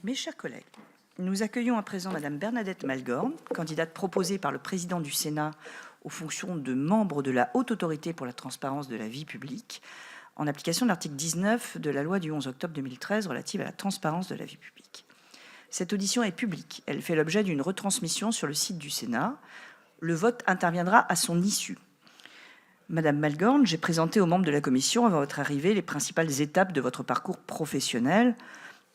Mes chers collègues, nous accueillons à présent Madame Bernadette Malgorn, candidate proposée par le président du Sénat aux fonctions de membre de la Haute Autorité pour la transparence de la vie publique, en application de l'article 19 de la loi du 11 octobre 2013 relative à la transparence de la vie publique. Cette audition est publique. Elle fait l'objet d'une retransmission sur le site du Sénat. Le vote interviendra à son issue. Madame Malgorn, j'ai présenté aux membres de la commission, avant votre arrivée, les principales étapes de votre parcours professionnel.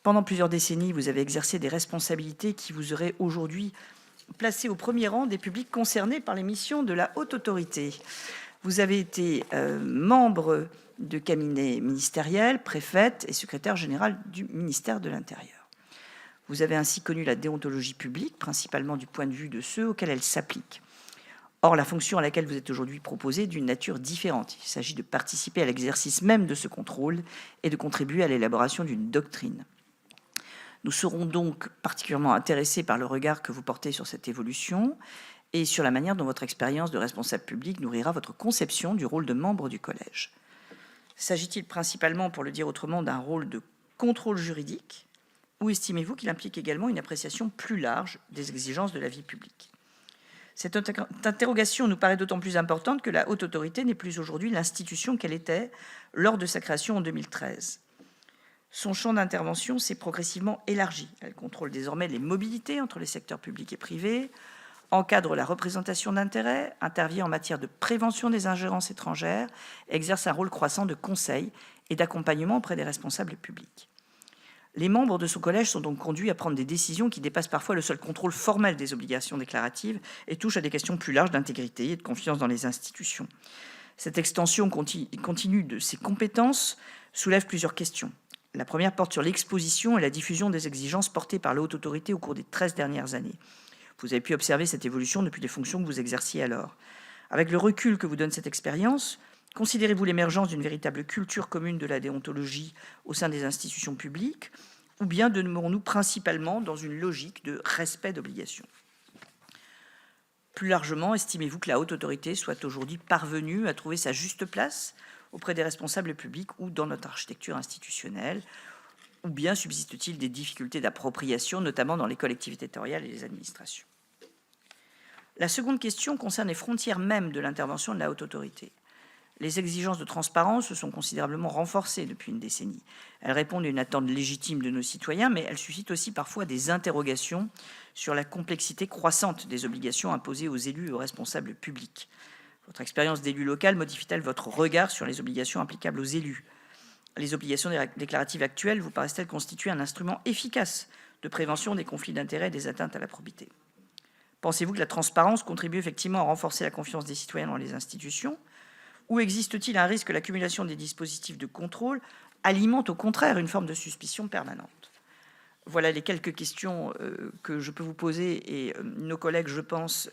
Pendant plusieurs décennies, vous avez exercé des responsabilités qui vous auraient aujourd'hui placé au premier rang des publics concernés par les missions de la Haute Autorité. Vous avez été membre de cabinet ministériel, préfète et secrétaire général du ministère de l'Intérieur. Vous avez ainsi connu la déontologie publique, principalement du point de vue de ceux auxquels elle s'applique. Or, la fonction à laquelle vous êtes aujourd'hui proposé est d'une nature différente. Il s'agit de participer à l'exercice même de ce contrôle et de contribuer à l'élaboration d'une doctrine. Nous serons donc particulièrement intéressés par le regard que vous portez sur cette évolution et sur la manière dont votre expérience de responsable public nourrira votre conception du rôle de membre du collège. S'agit-il principalement, pour le dire autrement, d'un rôle de contrôle juridique, ou estimez-vous qu'il implique également une appréciation plus large des exigences de la vie publique ? Cette interrogation nous paraît d'autant plus importante que la Haute Autorité n'est plus aujourd'hui l'institution qu'elle était lors de sa création en 2013. Son champ d'intervention s'est progressivement élargi. Elle contrôle désormais les mobilités entre les secteurs publics et privés, encadre la représentation d'intérêts, intervient en matière de prévention des ingérences étrangères, exerce un rôle croissant de conseil et d'accompagnement auprès des responsables publics. Les membres de son collège sont donc conduits à prendre des décisions qui dépassent parfois le seul contrôle formel des obligations déclaratives et touchent à des questions plus larges d'intégrité et de confiance dans les institutions. Cette extension continue de ses compétences soulève plusieurs questions. La première porte sur l'exposition et la diffusion des exigences portées par la Haute Autorité au cours des 13 dernières années. Vous avez pu observer cette évolution depuis les fonctions que vous exerciez alors. Avec le recul que vous donne cette expérience, considérez-vous l'émergence d'une véritable culture commune de la déontologie au sein des institutions publiques, ou bien demeurons-nous principalement dans une logique de respect d'obligations ? Plus largement, estimez-vous que la Haute Autorité soit aujourd'hui parvenue à trouver sa juste place auprès des responsables publics ou dans notre architecture institutionnelle, ou bien subsiste-t-il des difficultés d'appropriation, notamment dans les collectivités territoriales et les administrations ? La seconde question concerne les frontières mêmes de l'intervention de la Haute Autorité. Les exigences de transparence se sont considérablement renforcées depuis une décennie. Elles répondent à une attente légitime de nos citoyens, mais elles suscitent aussi parfois des interrogations sur la complexité croissante des obligations imposées aux élus et aux responsables publics. Votre expérience d'élu local modifie-t-elle votre regard sur les obligations applicables aux élus ? Les obligations déclaratives actuelles vous paraissent-elles constituer un instrument efficace de prévention des conflits d'intérêts et des atteintes à la probité ? Pensez-vous que la transparence contribue effectivement à renforcer la confiance des citoyens dans les institutions ? Ou existe-t-il un risque que l'accumulation des dispositifs de contrôle alimente au contraire une forme de suspicion permanente ? Voilà les quelques questions que je peux vous poser et nos collègues, je pense,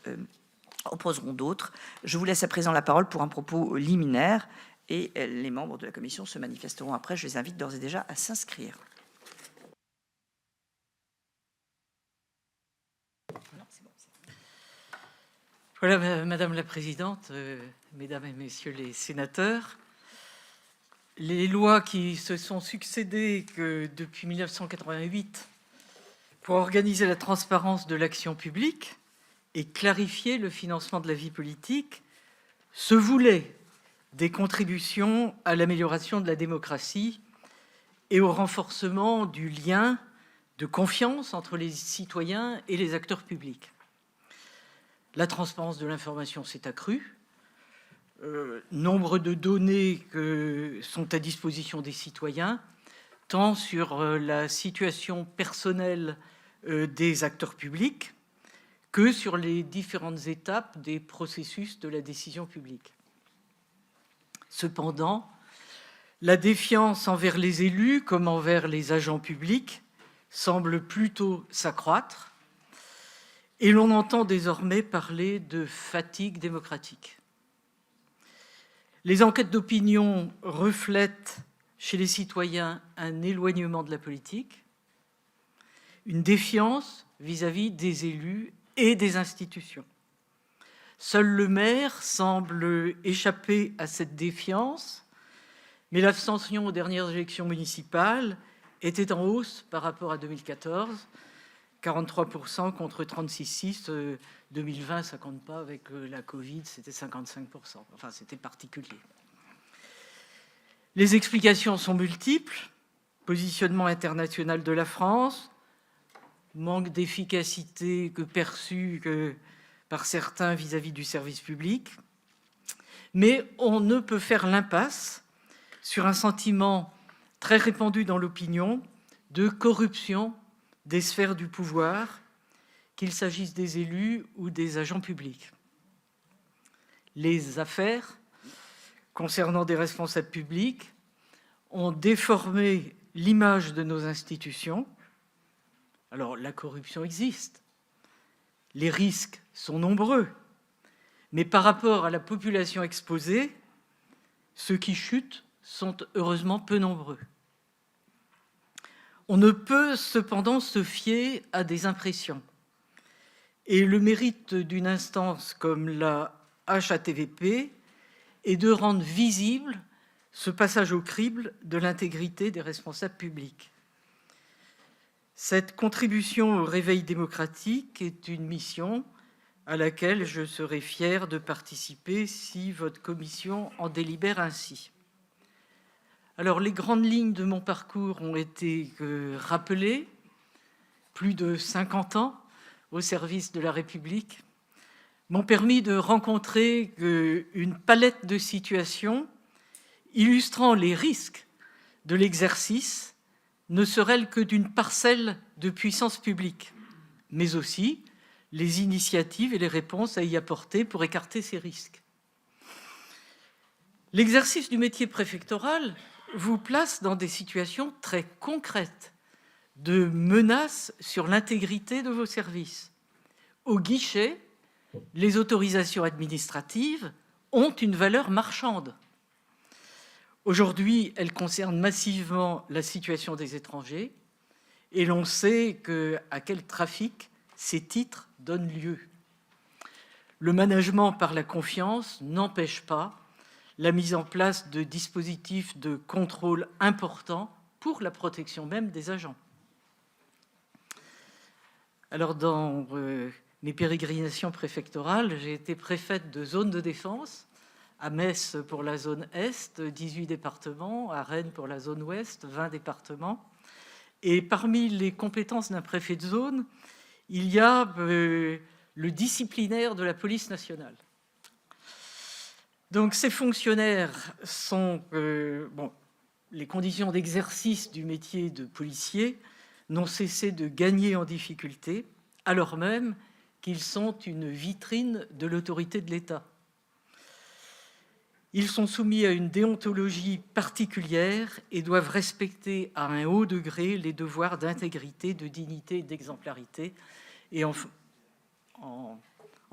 en poseront d'autres. Je vous laisse à présent la parole pour un propos liminaire et les membres de la commission se manifesteront après. Je les invite d'ores et déjà à s'inscrire. Voilà, Madame la Présidente, Mesdames et Messieurs les sénateurs, les lois qui se sont succédées depuis 1988 pour organiser la transparence de l'action publique et clarifier le financement de la vie politique se voulaient des contributions à l'amélioration de la démocratie et au renforcement du lien de confiance entre les citoyens et les acteurs publics. La transparence de l'information s'est accrue. Nombre de données sont à disposition des citoyens, tant sur la situation personnelle des acteurs publics que sur les différentes étapes des processus de la décision publique. Cependant, la défiance envers les élus comme envers les agents publics semble plutôt s'accroître. Et l'on entend désormais parler de fatigue démocratique. Les enquêtes d'opinion reflètent chez les citoyens un éloignement de la politique, une défiance vis-à-vis des élus et des institutions. Seul le maire semble échapper à cette défiance, mais l'abstention aux dernières élections municipales était en hausse par rapport à 2014, 43% contre 36,6%. 2020, ça compte pas avec la Covid, c'était 55%. Enfin, c'était particulier. Les explications sont multiples. Positionnement international de la France, manque d'efficacité perçu par certains vis-à-vis du service public. Mais on ne peut faire l'impasse sur un sentiment très répandu dans l'opinion de corruption des sphères du pouvoir, qu'il s'agisse des élus ou des agents publics. Les affaires concernant des responsables publics ont déformé l'image de nos institutions. Alors, la corruption existe, les risques sont nombreux, mais par rapport à la population exposée, ceux qui chutent sont heureusement peu nombreux. On ne peut cependant se fier à des impressions. Et le mérite d'une instance comme la HATVP est de rendre visible ce passage au crible de l'intégrité des responsables publics. Cette contribution au réveil démocratique est une mission à laquelle je serai fier de participer si votre commission en délibère ainsi. Alors, les grandes lignes de mon parcours ont été rappelées, plus de 50 ans au service de la République, m'ont permis de rencontrer une palette de situations illustrant les risques de l'exercice, ne serait-elle que d'une parcelle de puissance publique, mais aussi les initiatives et les réponses à y apporter pour écarter ces risques. L'exercice du métier préfectoral vous place dans des situations très concrètes de menaces sur l'intégrité de vos services. Au guichet, les autorisations administratives ont une valeur marchande. Aujourd'hui, elles concernent massivement la situation des étrangers et l'on sait à quel trafic ces titres donnent lieu. Le management par la confiance n'empêche pas la mise en place de dispositifs de contrôle importants pour la protection même des agents. Alors, dans mes pérégrinations préfectorales, j'ai été préfète de zone de défense, à Metz pour la zone Est, 18 départements, à Rennes pour la zone Ouest, 20 départements. Et parmi les compétences d'un préfet de zone, il y a le disciplinaire de la police nationale. Donc ces fonctionnaires sont... les conditions d'exercice du métier de policier n'ont cessé de gagner en difficulté, alors même qu'ils sont une vitrine de l'autorité de l'État. Ils sont soumis à une déontologie particulière et doivent respecter à un haut degré les devoirs d'intégrité, de dignité et d'exemplarité. Et en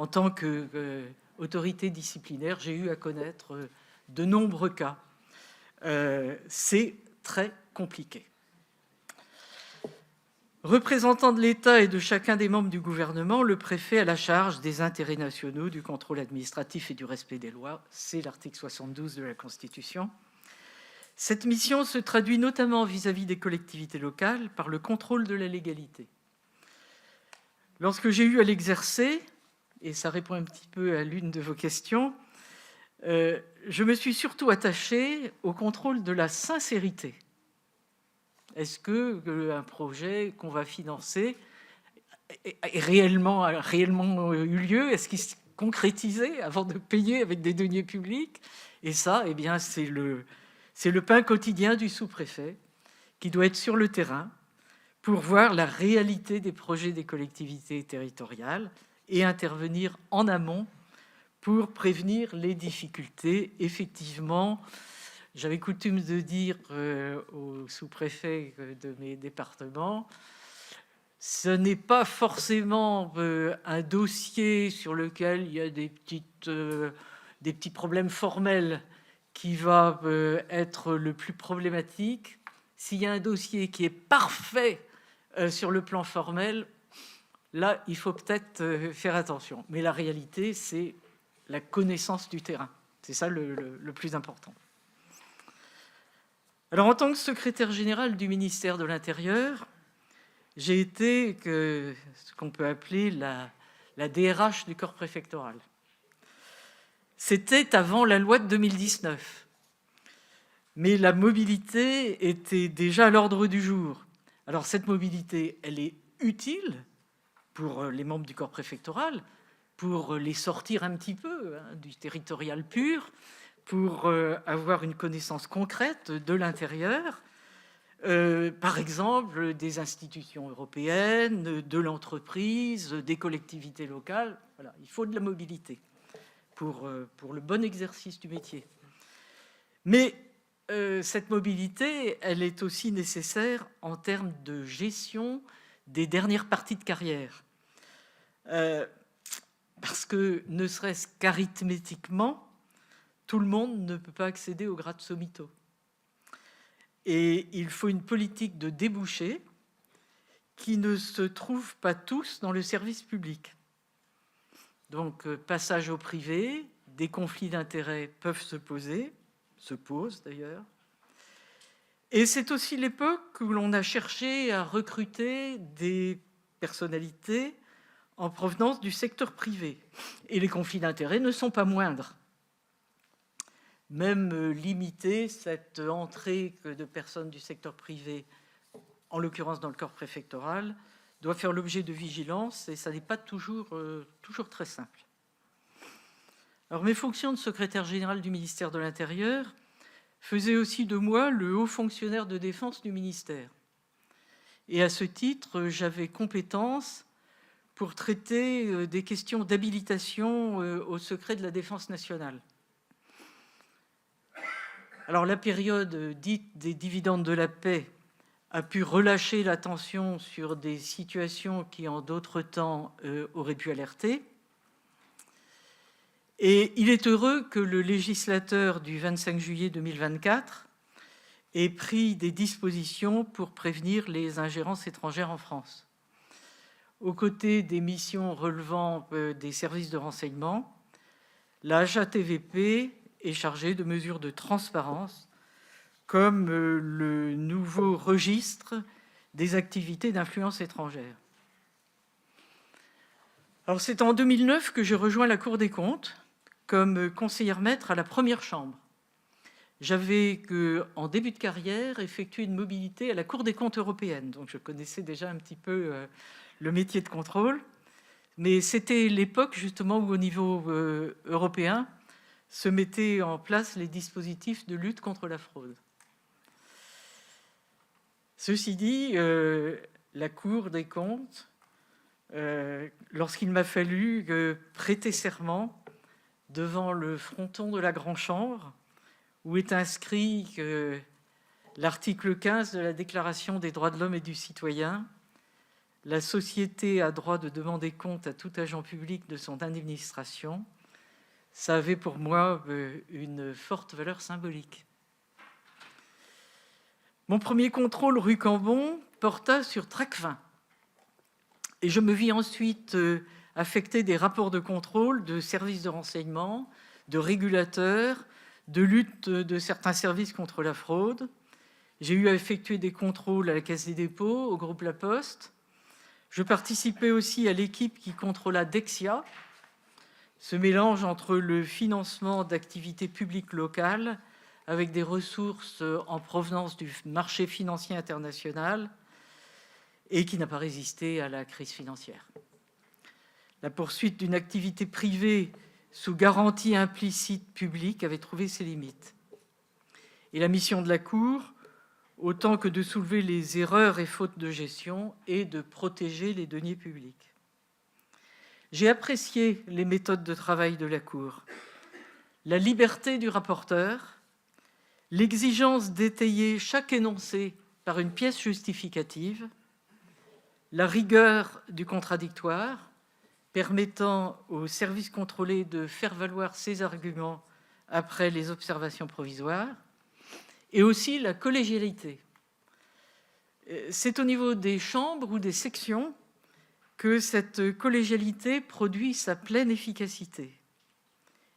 tant qu'autorité disciplinaire, j'ai eu à connaître de nombreux cas. C'est très compliqué. Représentant de l'État et de chacun des membres du gouvernement, le préfet a la charge des intérêts nationaux, du contrôle administratif et du respect des lois. C'est l'article 72 de la Constitution. Cette mission se traduit notamment vis-à-vis des collectivités locales par le contrôle de la légalité. Lorsque j'ai eu à l'exercer, et ça répond un petit peu à l'une de vos questions, je me suis surtout attaché au contrôle de la sincérité. Est-ce qu'un projet qu'on va financer a réellement eu lieu? Est-ce qu'il s'est concrétisé avant de payer avec des deniers publics? Et ça, eh bien, c'est le pain quotidien du sous-préfet qui doit être sur le terrain pour voir la réalité des projets des collectivités territoriales et intervenir en amont pour prévenir les difficultés. Effectivement, j'avais coutume de dire aux sous-préfets de mes départements, ce n'est pas forcément un dossier sur lequel il y a des petits problèmes formels qui va être le plus problématique. S'il y a un dossier qui est parfait sur le plan formel, là, il faut peut-être faire attention. Mais la réalité, c'est la connaissance du terrain. C'est ça le plus important. Alors, en tant que secrétaire général du ministère de l'Intérieur, j'ai été ce qu'on peut appeler la DRH du corps préfectoral. C'était avant la loi de 2019. Mais la mobilité était déjà à l'ordre du jour. Alors cette mobilité, elle est utile pour les membres du corps préfectoral, pour les sortir un petit peu du territorial pur, pour avoir une connaissance concrète de l'intérieur, par exemple des institutions européennes, de l'entreprise, des collectivités locales. Voilà, il faut de la mobilité pour le bon exercice du métier. Mais cette mobilité, elle est aussi nécessaire en termes de gestion des dernières parties de carrière. Parce que, ne serait-ce qu'arithmétiquement, tout le monde ne peut pas accéder au grade sommito. Et il faut une politique de débouchés qui ne se trouve pas tous dans le service public. Donc, passage au privé, des conflits d'intérêts peuvent se posent d'ailleurs. Et c'est aussi l'époque où l'on a cherché à recruter des personnalités en provenance du secteur privé. Et les conflits d'intérêts ne sont pas moindres. Même limiter cette entrée de personnes du secteur privé, en l'occurrence dans le corps préfectoral, doit faire l'objet de vigilance et ça n'est pas toujours très simple. Alors, mes fonctions de secrétaire général du ministère de l'Intérieur faisaient aussi de moi le haut fonctionnaire de défense du ministère. Et à ce titre, j'avais compétence pour traiter des questions d'habilitation au secret de la défense nationale. Alors, la période dite des dividendes de la paix a pu relâcher l'attention sur des situations qui, en d'autres temps, auraient pu alerter. Et il est heureux que le législateur du 25 juillet 2024 ait pris des dispositions pour prévenir les ingérences étrangères en France. Aux côtés des missions relevant des services de renseignement, la HATVP est chargée de mesures de transparence, comme le nouveau registre des activités d'influence étrangère. Alors, c'est en 2009 que j'ai rejoint la Cour des comptes comme conseillère maître à la première chambre. J'avais, en début de carrière, effectué une mobilité à la Cour des comptes européenne, donc je connaissais déjà un petit peu le métier de contrôle, mais c'était l'époque justement où, au niveau européen, se mettaient en place les dispositifs de lutte contre la fraude. Ceci dit, la Cour des comptes, lorsqu'il m'a fallu prêter serment devant le fronton de la Grande Chambre, où est inscrit l'article 15 de la Déclaration des droits de l'homme et du citoyen, la société a droit de demander compte à tout agent public de son administration. Ça avait pour moi une forte valeur symbolique. Mon premier contrôle rue Cambon porta sur Tracfin. Et je me vis ensuite affecter des rapports de contrôle de services de renseignement, de régulateurs, de lutte de certains services contre la fraude. J'ai eu à effectuer des contrôles à la Caisse des dépôts, au groupe La Poste. Je participais aussi à l'équipe qui contrôla Dexia, ce mélange entre le financement d'activités publiques locales avec des ressources en provenance du marché financier international et qui n'a pas résisté à la crise financière. La poursuite d'une activité privée sous garantie implicite publique avait trouvé ses limites. Et la mission de la Cour, autant que de soulever les erreurs et fautes de gestion et de protéger les deniers publics. J'ai apprécié les méthodes de travail de la Cour, la liberté du rapporteur, l'exigence d'étayer chaque énoncé par une pièce justificative, la rigueur du contradictoire, permettant au service contrôlé de faire valoir ses arguments après les observations provisoires, et aussi la collégialité. C'est au niveau des chambres ou des sections que cette collégialité produit sa pleine efficacité,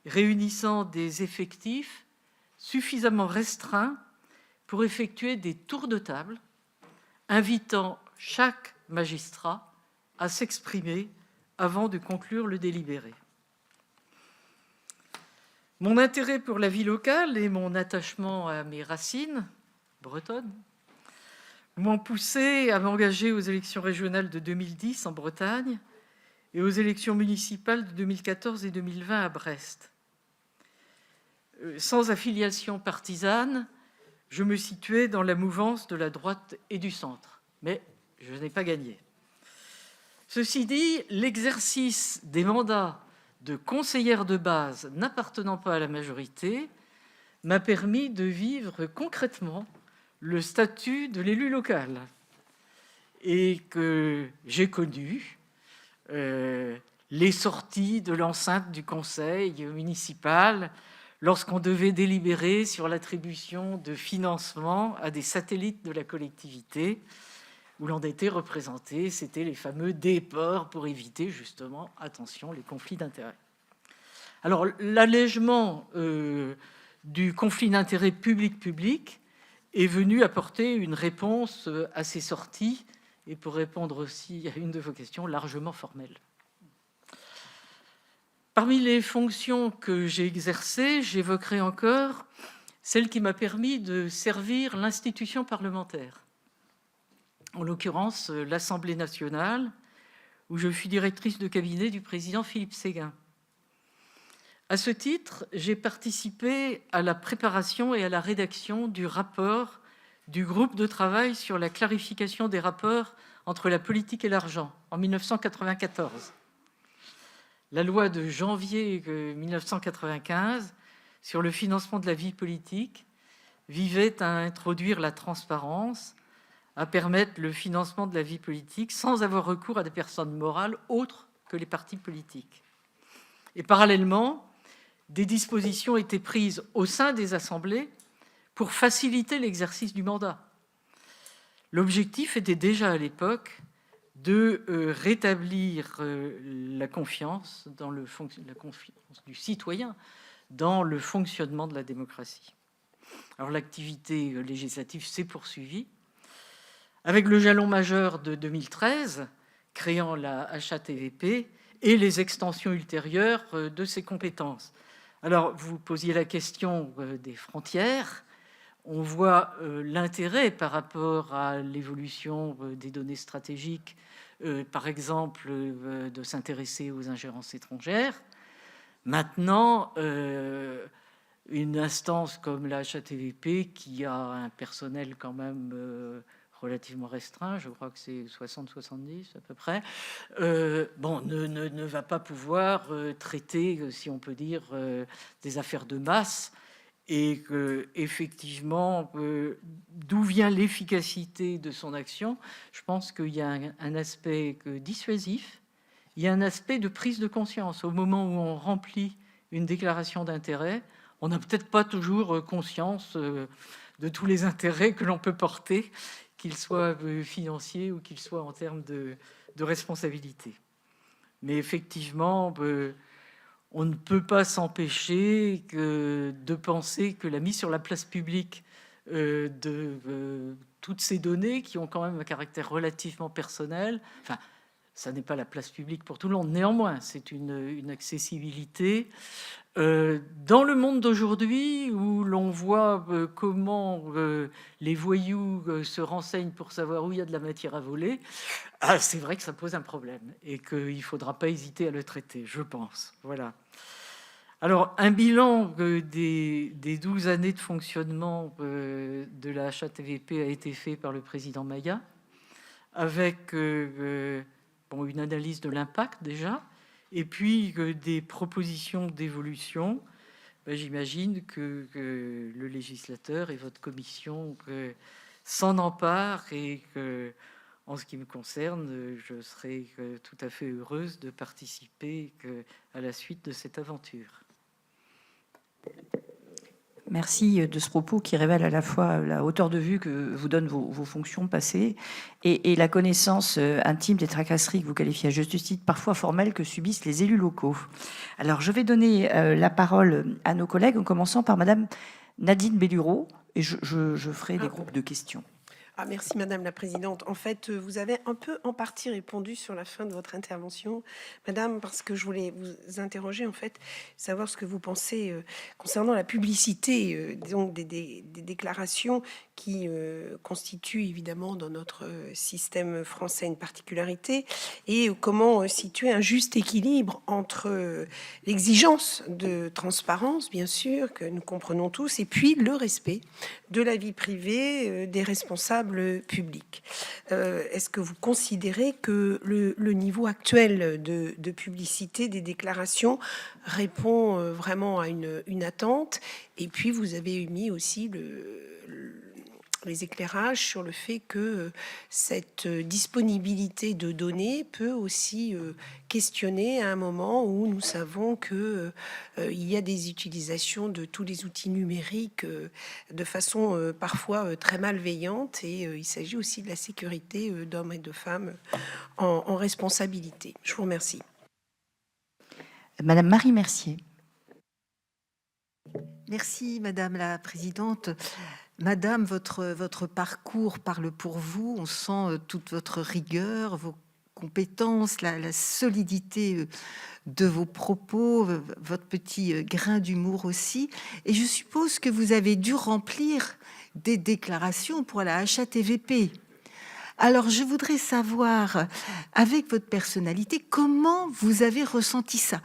réunissant des effectifs suffisamment restreints pour effectuer des tours de table, invitant chaque magistrat à s'exprimer avant de conclure le délibéré. Mon intérêt pour la vie locale et mon attachement à mes racines bretonnes m'ont poussé à m'engager aux élections régionales de 2010 en Bretagne et aux élections municipales de 2014 et 2020 à Brest. Sans affiliation partisane, je me situais dans la mouvance de la droite et du centre, mais je n'ai pas gagné. Ceci dit, l'exercice des mandats de conseillère de base n'appartenant pas à la majorité m'a permis de vivre concrètement le statut de l'élu local et que j'ai connu les sorties de l'enceinte du conseil municipal lorsqu'on devait délibérer sur l'attribution de financement à des satellites de la collectivité où l'on était représenté, c'était les fameux déports pour éviter justement, attention, les conflits d'intérêts. Alors, l'allègement du conflit d'intérêts public-public est venu apporter une réponse à ces sorties et pour répondre aussi à une de vos questions, largement formelle. Parmi les fonctions que j'ai exercées, j'évoquerai encore celle qui m'a permis de servir l'institution parlementaire. En l'occurrence, l'Assemblée nationale, où je fus directrice de cabinet du président Philippe Séguin. À ce titre, j'ai participé à la préparation et à la rédaction du rapport du groupe de travail sur la clarification des rapports entre la politique et l'argent en 1994. La loi de janvier 1995 sur le financement de la vie politique visait à introduire la transparence, à permettre le financement de la vie politique sans avoir recours à des personnes morales autres que les partis politiques. Et parallèlement, des dispositions étaient prises au sein des assemblées pour faciliter l'exercice du mandat. L'objectif était déjà à l'époque de rétablir la confiance du citoyen dans le fonctionnement de la démocratie. Alors l'activité législative s'est poursuivie avec le jalon majeur de 2013, créant la HATVP et les extensions ultérieures de ses compétences. Alors, vous posiez la question des frontières. On voit l'intérêt par rapport à l'évolution des données stratégiques, par exemple, de s'intéresser aux ingérences étrangères. Maintenant, une instance comme la HATVP, qui a un personnel quand même relativement restreint, je crois que c'est 60-70 à peu près, ne va pas pouvoir traiter, si on peut dire, des affaires de masse, et que effectivement, d'où vient l'efficacité de son action? Je pense qu'il y a un aspect dissuasif, il y a un aspect de prise de conscience. Au moment où on remplit une déclaration d'intérêt, on n'a peut-être pas toujours conscience de tous les intérêts que l'on peut porter, qu'ils soient financiers ou qu'ils soient en termes de responsabilité. Mais effectivement, on ne peut pas s'empêcher de penser que la mise sur la place publique de toutes ces données, qui ont quand même un caractère relativement personnel, enfin, ça n'est pas la place publique pour tout le monde, néanmoins, c'est une accessibilité. Dans le monde d'aujourd'hui, où l'on voit comment les voyous se renseignent pour savoir où il y a de la matière à voler, c'est vrai que ça pose un problème et qu'il ne faudra pas hésiter à le traiter, je pense. Voilà. Alors, un bilan des 12 années de fonctionnement de la HATVP a été fait par le président Maillat, avec une analyse de l'impact déjà, et puis des propositions d'évolution. J'imagine que le législateur et votre commission s'en emparent et que, en ce qui me concerne, je serai tout à fait heureuse de participer à la suite de cette aventure. Merci de ce propos qui révèle à la fois la hauteur de vue que vous donnent vos fonctions passées et la connaissance intime des tracasseries que vous qualifiez à juste titre, parfois formelles, que subissent les élus locaux. Alors, je vais donner la parole à nos collègues, en commençant par Madame Nadine Bellureau, et je ferai des groupes de questions. Merci Madame la Présidente. En fait, vous avez un peu en partie répondu sur la fin de votre intervention, Madame, parce que je voulais vous interroger, en fait, savoir ce que vous pensez concernant la publicité, donc des déclarations qui constituent évidemment dans notre système français une particularité, et comment situer un juste équilibre entre l'exigence de transparence, bien sûr, que nous comprenons tous, et puis le respect de la vie privée des responsables publics. Est-ce que vous considérez que le niveau actuel de publicité des déclarations répond vraiment à une attente? Et puis vous avez émis aussi les éclairages sur le fait que cette disponibilité de données peut aussi questionner à un moment où nous savons que il y a des utilisations de tous les outils numériques de façon parfois très malveillante, et il s'agit aussi de la sécurité d'hommes et de femmes en responsabilité. Je vous remercie. Madame Marie Mercier. Merci Madame la Présidente. Madame, votre parcours parle pour vous. On sent toute votre rigueur, vos compétences, la solidité de vos propos, votre petit grain d'humour aussi. Et je suppose que vous avez dû remplir des déclarations pour la HATVP. Alors, je voudrais savoir, avec votre personnalité, comment vous avez ressenti ça?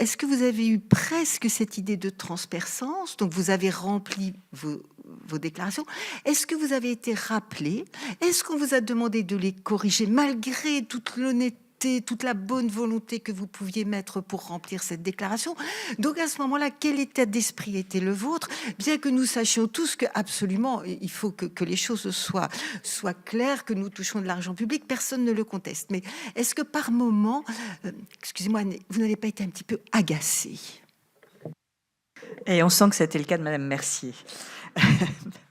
Est-ce que vous avez eu presque cette idée de transpercence? Donc, vous avez rempli vos déclarations. Est-ce que vous avez été rappelé? Est-ce qu'on vous a demandé de les corriger malgré toute l'honnêteté, toute la bonne volonté que vous pouviez mettre pour remplir cette déclaration? Donc à ce moment-là, quel état d'esprit était le vôtre? Bien que nous sachions tous que absolument il faut que les choses soient claires, que nous touchons de l'argent public, personne ne le conteste. Mais est-ce que par moment, excusez-moi, vous n'avez pas été un petit peu agacé? Et on sent que c'était le cas de Madame Mercier.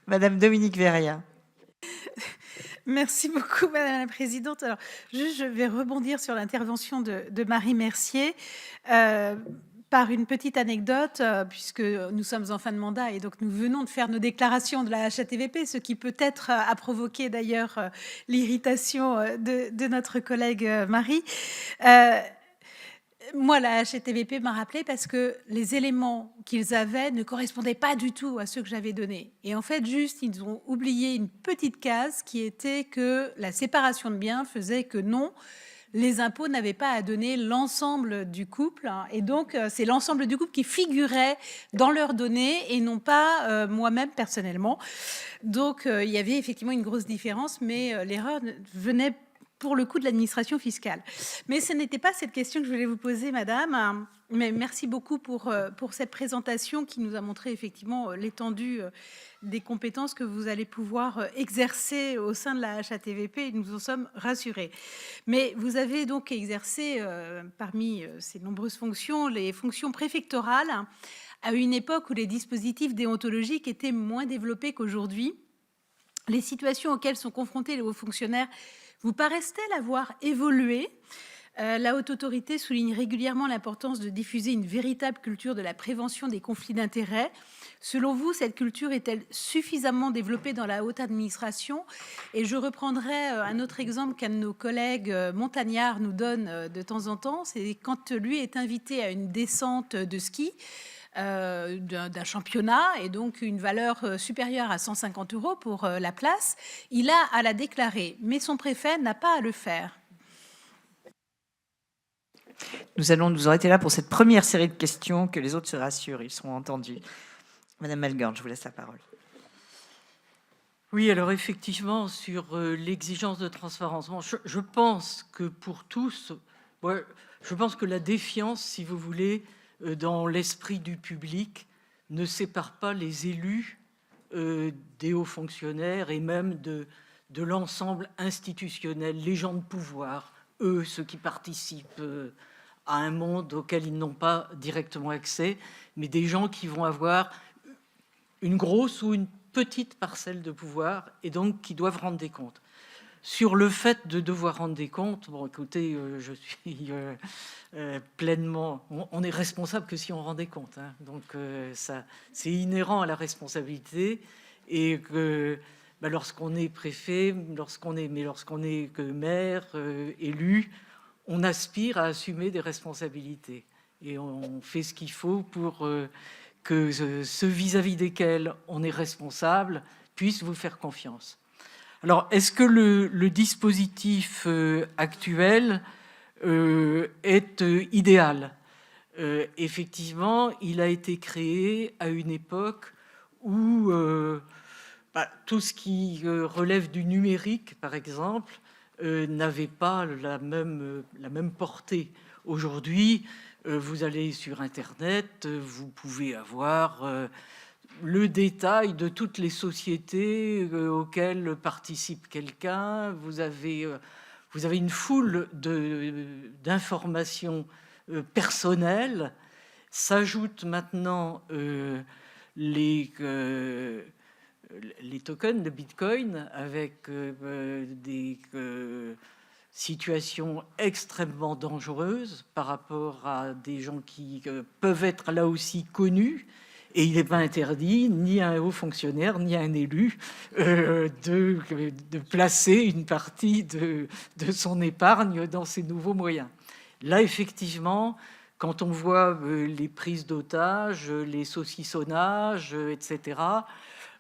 Madame Dominique Verrier. Merci beaucoup, Madame la Présidente. Alors, je vais rebondir sur l'intervention de Marie Mercier par une petite anecdote, puisque nous sommes en fin de mandat et donc nous venons de faire nos déclarations de la HATVP, ce qui peut-être a provoqué d'ailleurs l'irritation de notre collègue Marie. Moi, la HATVP m'a rappelé parce que les éléments qu'ils avaient ne correspondaient pas du tout à ceux que j'avais donnés. Et en fait, juste, ils ont oublié une petite case qui était que la séparation de biens faisait que non, les impôts n'avaient pas à donner l'ensemble du couple. Et donc, c'est l'ensemble du couple qui figurait dans leurs données et non pas moi-même personnellement. Donc, il y avait effectivement une grosse différence, mais l'erreur venait pour le coup de l'administration fiscale. Mais ce n'était pas cette question que je voulais vous poser, madame. Mais merci beaucoup pour cette présentation qui nous a montré effectivement l'étendue des compétences que vous allez pouvoir exercer au sein de la HATVP, et nous en sommes rassurés. Mais vous avez donc exercé, parmi ces nombreuses fonctions, les fonctions préfectorales à une époque où les dispositifs déontologiques étaient moins développés qu'aujourd'hui. Les situations auxquelles sont confrontés les hauts fonctionnaires vous paraissent-elles avoir évolué? La Haute Autorité souligne régulièrement l'importance de diffuser une véritable culture de la prévention des conflits d'intérêts. Selon vous, cette culture est-elle suffisamment développée dans la haute administration? Et je reprendrai un autre exemple qu'un de nos collègues montagnards nous donne de temps en temps. C'est quand lui est invité à une descente de ski, d'un championnat, et donc une valeur supérieure à 150 € pour la place, il a à la déclarer, mais son préfet n'a pas à le faire. Nous allons nous arrêter là pour cette première série de questions, que les autres se rassurent, ils seront entendus. Madame Malgorn, je vous laisse la parole. Oui, alors effectivement, sur l'exigence de transparence, bon, je pense que pour tous, je pense que la défiance, si vous voulez, dans l'esprit du public, ne sépare pas les élus des hauts fonctionnaires et même de l'ensemble institutionnel, les gens de pouvoir, eux, ceux qui participent à un monde auquel ils n'ont pas directement accès, mais des gens qui vont avoir une grosse ou une petite parcelle de pouvoir et donc qui doivent rendre des comptes. Sur le fait de devoir rendre des comptes, bon, écoutez, je suis pleinement... On est responsable que si on rend des comptes, hein, donc ça, c'est inhérent à la responsabilité. et que lorsqu'on est préfet, lorsqu'on est que maire, élu, on aspire à assumer des responsabilités et on fait ce qu'il faut pour que ceux vis-à-vis desquels on est responsable puissent vous faire confiance. Alors, est-ce que le dispositif actuel est idéal? Effectivement, il a été créé à une époque où tout ce qui relève du numérique, par exemple, n'avait pas la même portée. Aujourd'hui, vous allez sur Internet, vous pouvez avoir le détail de toutes les sociétés auxquelles participe quelqu'un. Vous avez une foule d'informations personnelles. S'ajoutent maintenant les tokens de Bitcoin avec des situations extrêmement dangereuses par rapport à des gens qui peuvent être là aussi connus. Et il n'est pas interdit, ni à un haut fonctionnaire, ni à un élu, de placer une partie de son épargne dans ces nouveaux moyens. Là, effectivement, quand on voit les prises d'otages, les saucissonnages, etc.,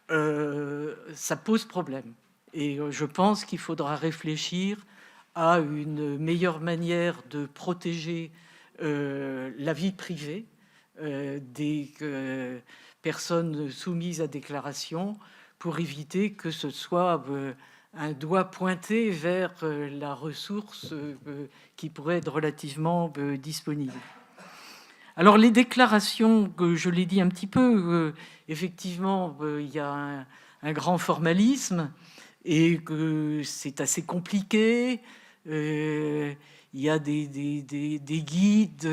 ça pose problème. Et je pense qu'il faudra réfléchir à une meilleure manière de protéger la vie privée des personnes soumises à déclaration pour éviter que ce soit un doigt pointé vers la ressource qui pourrait être relativement disponible. Alors les déclarations, je l'ai dit un petit peu, effectivement, il y a un grand formalisme et que c'est assez compliqué. Il y a des guides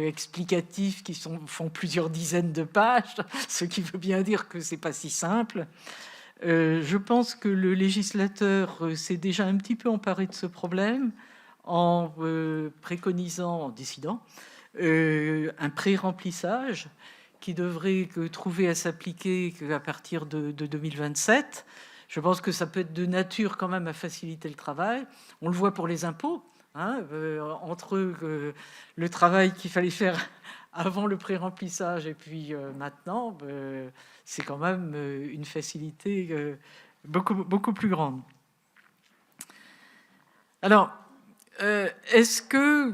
explicatifs qui font plusieurs dizaines de pages, ce qui veut bien dire que c'est pas si simple. Je pense que le législateur s'est déjà un petit peu emparé de ce problème en préconisant, en décidant, un pré-remplissage qui devrait trouver à s'appliquer qu'à partir de 2027. Je pense que ça peut être de nature quand même à faciliter le travail. On le voit pour les impôts, hein, entre le travail qu'il fallait faire avant le pré-remplissage et puis maintenant, c'est quand même une facilité beaucoup plus grande. Alors, est-ce que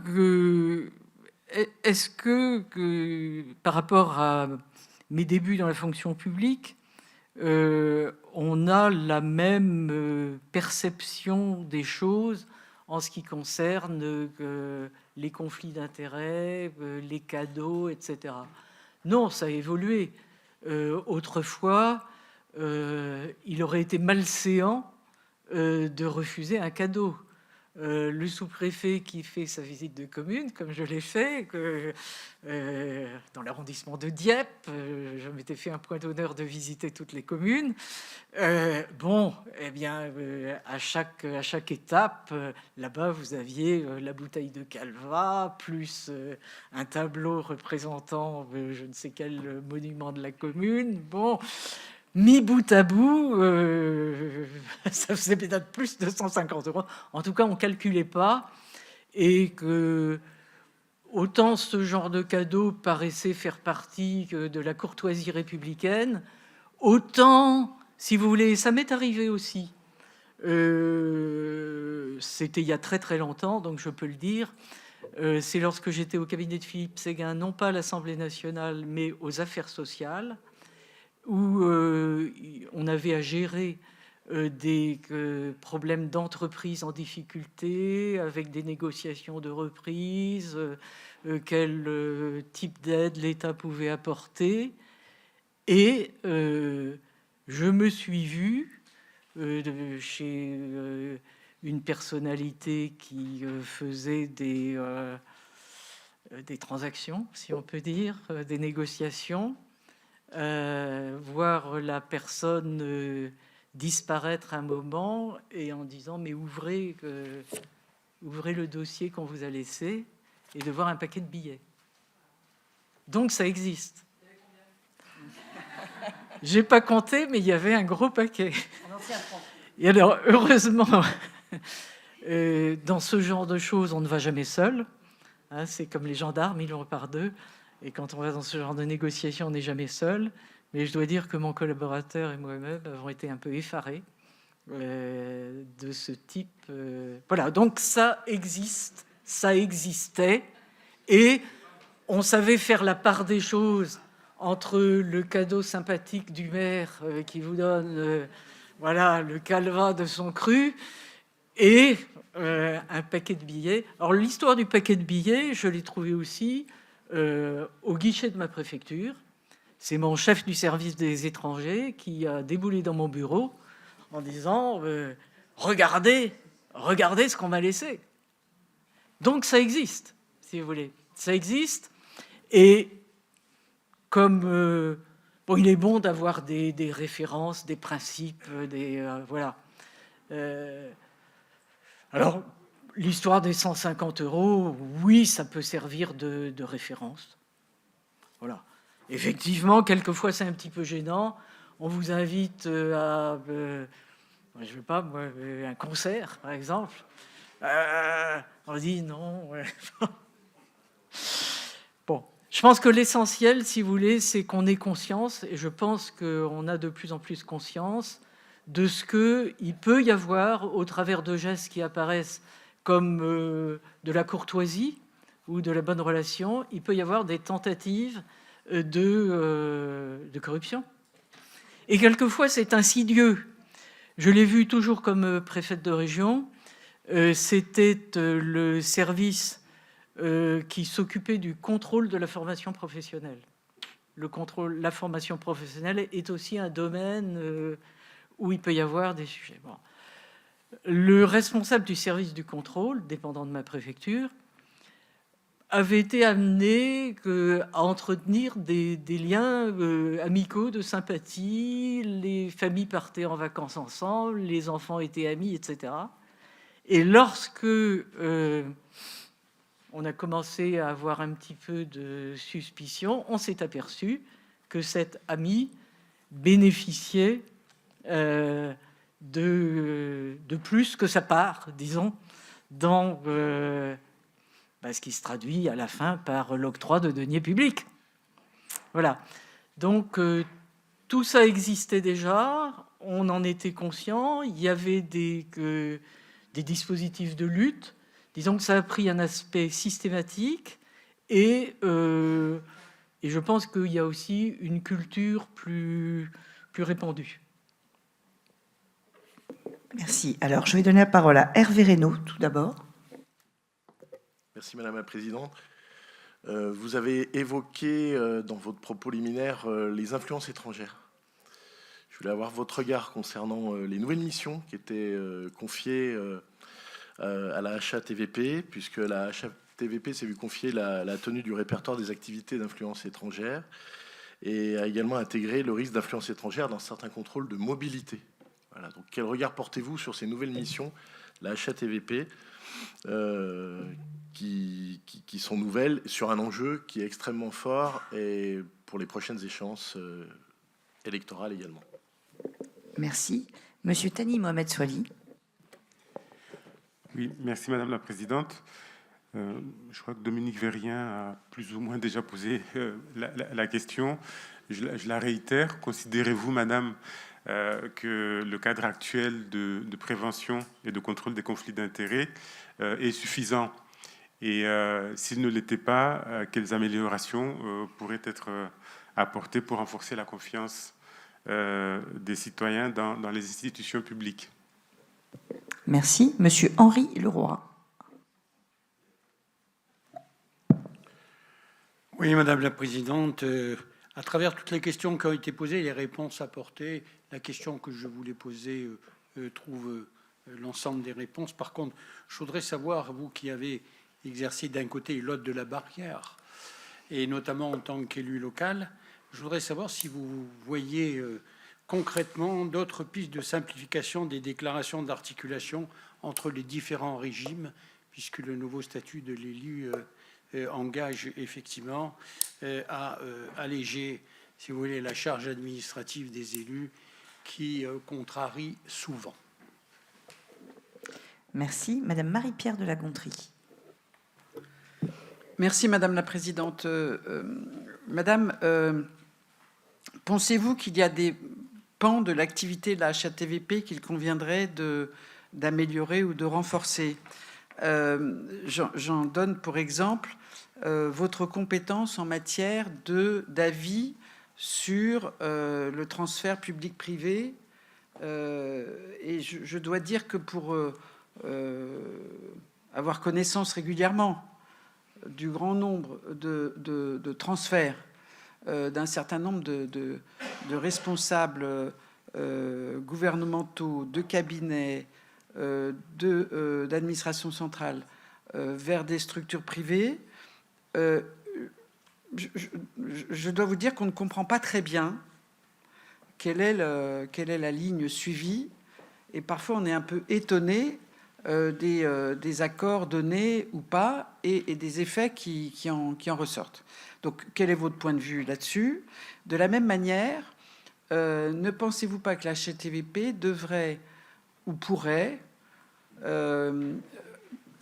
par rapport à mes débuts dans la fonction publique, on a la même perception des choses en ce qui concerne les conflits d'intérêts, les cadeaux, etc. Non, ça a évolué. Autrefois, il aurait été malséant de refuser un cadeau. Le sous-préfet qui fait sa visite de commune, comme je l'ai fait, dans l'arrondissement de Dieppe, je m'étais fait un point d'honneur de visiter toutes les communes. À chaque étape, là-bas, vous aviez la bouteille de Calva, plus un tableau représentant je ne sais quel monument de la commune. Bon. Mis bout à bout, ça faisait peut-être plus de 150 €. En tout cas, on ne calculait pas. Et que autant ce genre de cadeau paraissait faire partie de la courtoisie républicaine, autant, si vous voulez, ça m'est arrivé aussi. C'était il y a très très longtemps, donc je peux le dire. C'est lorsque j'étais au cabinet de Philippe Séguin, non pas à l'Assemblée nationale, mais aux affaires sociales, où on avait à gérer des problèmes d'entreprise en difficulté, avec des négociations de reprise, quel type d'aide l'État pouvait apporter. Et je me suis vu chez une personnalité qui faisait des transactions, si on peut dire, des négociations, voir la personne disparaître un moment et en disant mais ouvrez le dossier qu'on vous a laissé et de voir un paquet de billets. Donc ça existe. J'ai pas compté, mais il y avait un gros paquet. Et alors, heureusement, dans ce genre de choses, on ne va jamais seul. Hein, c'est comme les gendarmes, ils vont par deux. Et quand on va dans ce genre de négociation, on n'est jamais seul. Mais je dois dire que mon collaborateur et moi-même avons été un peu effarés de ce type. Voilà, donc ça existe, ça existait. Et on savait faire la part des choses entre le cadeau sympathique du maire qui vous donne voilà, le calva de son cru et un paquet de billets. Alors l'histoire du paquet de billets, je l'ai trouvé aussi au guichet de ma préfecture. C'est mon chef du service des étrangers qui a déboulé dans mon bureau en disant regardez ce qu'on m'a laissé. Donc ça existe, si vous voulez. Ça existe. Et comme bon, il est bon d'avoir des références, des principes, voilà. Alors, l'histoire des 150 €, oui, ça peut servir de référence. Voilà. Effectivement, quelquefois, c'est un petit peu gênant. On vous invite à, je ne sais pas, moi, un concert, par exemple. On dit non. Ouais. Bon, je pense que l'essentiel, si vous voulez, c'est qu'on ait conscience, et je pense qu'on a de plus en plus conscience de ce qu'il peut y avoir au travers de gestes qui apparaissent comme de la courtoisie ou de la bonne relation, il peut y avoir des tentatives de corruption. Et quelquefois, c'est insidieux. Je l'ai vu toujours comme préfète de région. C'était le service qui s'occupait du contrôle de la formation professionnelle. La formation professionnelle est aussi un domaine où il peut y avoir des sujets. Bon. Le responsable du service du contrôle, dépendant de ma préfecture, avait été amené à entretenir des liens amicaux, de sympathie. Les familles partaient en vacances ensemble, les enfants étaient amis, etc. Et lorsque on a commencé à avoir un petit peu de suspicion, on s'est aperçu que cet ami bénéficiait de plus que sa part, disons, dans ce qui se traduit à la fin par l'octroi de deniers publics. Voilà. Donc, tout ça existait déjà, on en était conscient, il y avait des dispositifs de lutte. Disons que ça a pris un aspect systématique et je pense qu'il y a aussi une culture plus répandue. Merci. Alors, je vais donner la parole à Hervé Reynaud, tout d'abord. Merci Madame la Présidente. Vous avez évoqué dans votre propos liminaire les influences étrangères. Je voulais avoir votre regard concernant les nouvelles missions qui étaient confiées à la HATVP, puisque la HATVP s'est vu confier la tenue du répertoire des activités d'influence étrangère et a également intégré le risque d'influence étrangère dans certains contrôles de mobilité. Voilà. Donc, quel regard portez-vous sur ces nouvelles missions, la HATVP, qui sont nouvelles, sur un enjeu qui est extrêmement fort et pour les prochaines échéances électorales également? Merci. Monsieur Thani Mohamed Soili. Oui, merci Madame la Présidente. Je crois que Dominique Vérien a plus ou moins déjà posé la question. Je la réitère. Considérez-vous, Madame, que le cadre actuel de prévention et de contrôle des conflits d'intérêts est suffisant? Et s'il ne l'était pas, quelles améliorations pourraient être apportées pour renforcer la confiance des citoyens dans les institutions publiques? Merci. Monsieur Henri Leroy. Oui, Madame la Présidente, à travers toutes les questions qui ont été posées, les réponses apportées, la question que je voulais poser trouve l'ensemble des réponses. Par contre, je voudrais savoir, vous qui avez exercé d'un côté l'autre de la barrière, et notamment en tant qu'élu local, je voudrais savoir si vous voyez concrètement d'autres pistes de simplification des déclarations d'articulation entre les différents régimes, puisque le nouveau statut de l'élu engage effectivement à alléger si vous voulez, la charge administrative des élus qui contrarie souvent. Merci. Madame Marie-Pierre de La Gontrie. Merci Madame la Présidente. Madame, pensez-vous qu'il y a des pans de l'activité de la HATVP qu'il conviendrait d'améliorer ou de renforcer? J'en donne pour exemple votre compétence en matière d'avis sur le transfert public-privé. Et je dois dire que pour avoir connaissance régulièrement du grand nombre de transferts d'un certain nombre de responsables gouvernementaux, de cabinets, d'administration centrale vers des structures privées, je dois vous dire qu'on ne comprend pas très bien quelle est la ligne suivie, et parfois on est un peu étonné des accords donnés ou pas, et des effets qui en ressortent. Donc, quel est votre point de vue là-dessus? De la même manière, ne pensez-vous pas que la HATVP devrait ou pourrait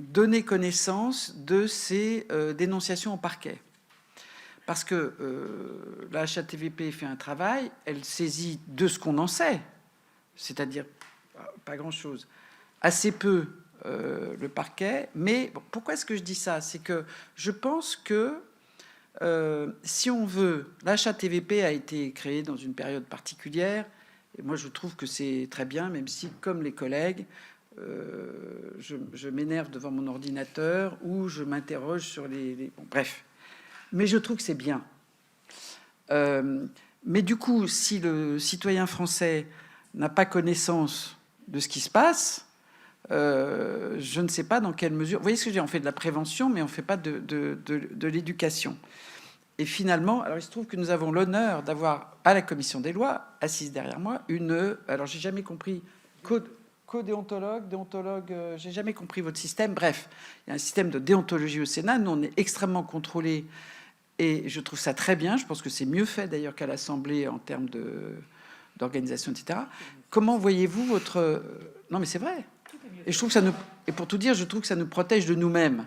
donner connaissance de ces dénonciations au parquet? Parce que la HATVP fait un travail, elle saisit de ce qu'on en sait, c'est-à-dire pas grand-chose, assez peu le parquet. Mais bon, pourquoi est-ce que je dis ça? C'est que je pense que si on veut, la HATVP a été créée dans une période particulière, et moi je trouve que c'est très bien, même si, comme les collègues, je m'énerve devant mon ordinateur ou je m'interroge sur bon, bref. Mais je trouve que c'est bien. Mais du coup, si le citoyen français n'a pas connaissance de ce qui se passe, je ne sais pas dans quelle mesure... Vous voyez ce que je veux dire? On fait de la prévention, mais on ne fait pas de l'éducation. Et finalement, alors il se trouve que nous avons l'honneur d'avoir à la commission des lois, assise derrière moi, alors j'ai jamais compris, déontologue, j'ai jamais compris votre système. Bref, il y a un système de déontologie au Sénat. Nous, on est extrêmement contrôlés et je trouve ça très bien. Je pense que c'est mieux fait d'ailleurs qu'à l'Assemblée en termes d'organisation, etc. Comment voyez-vous votre... Non, mais c'est vrai. Et je trouve que et pour tout dire, je trouve que ça nous protège de nous-mêmes.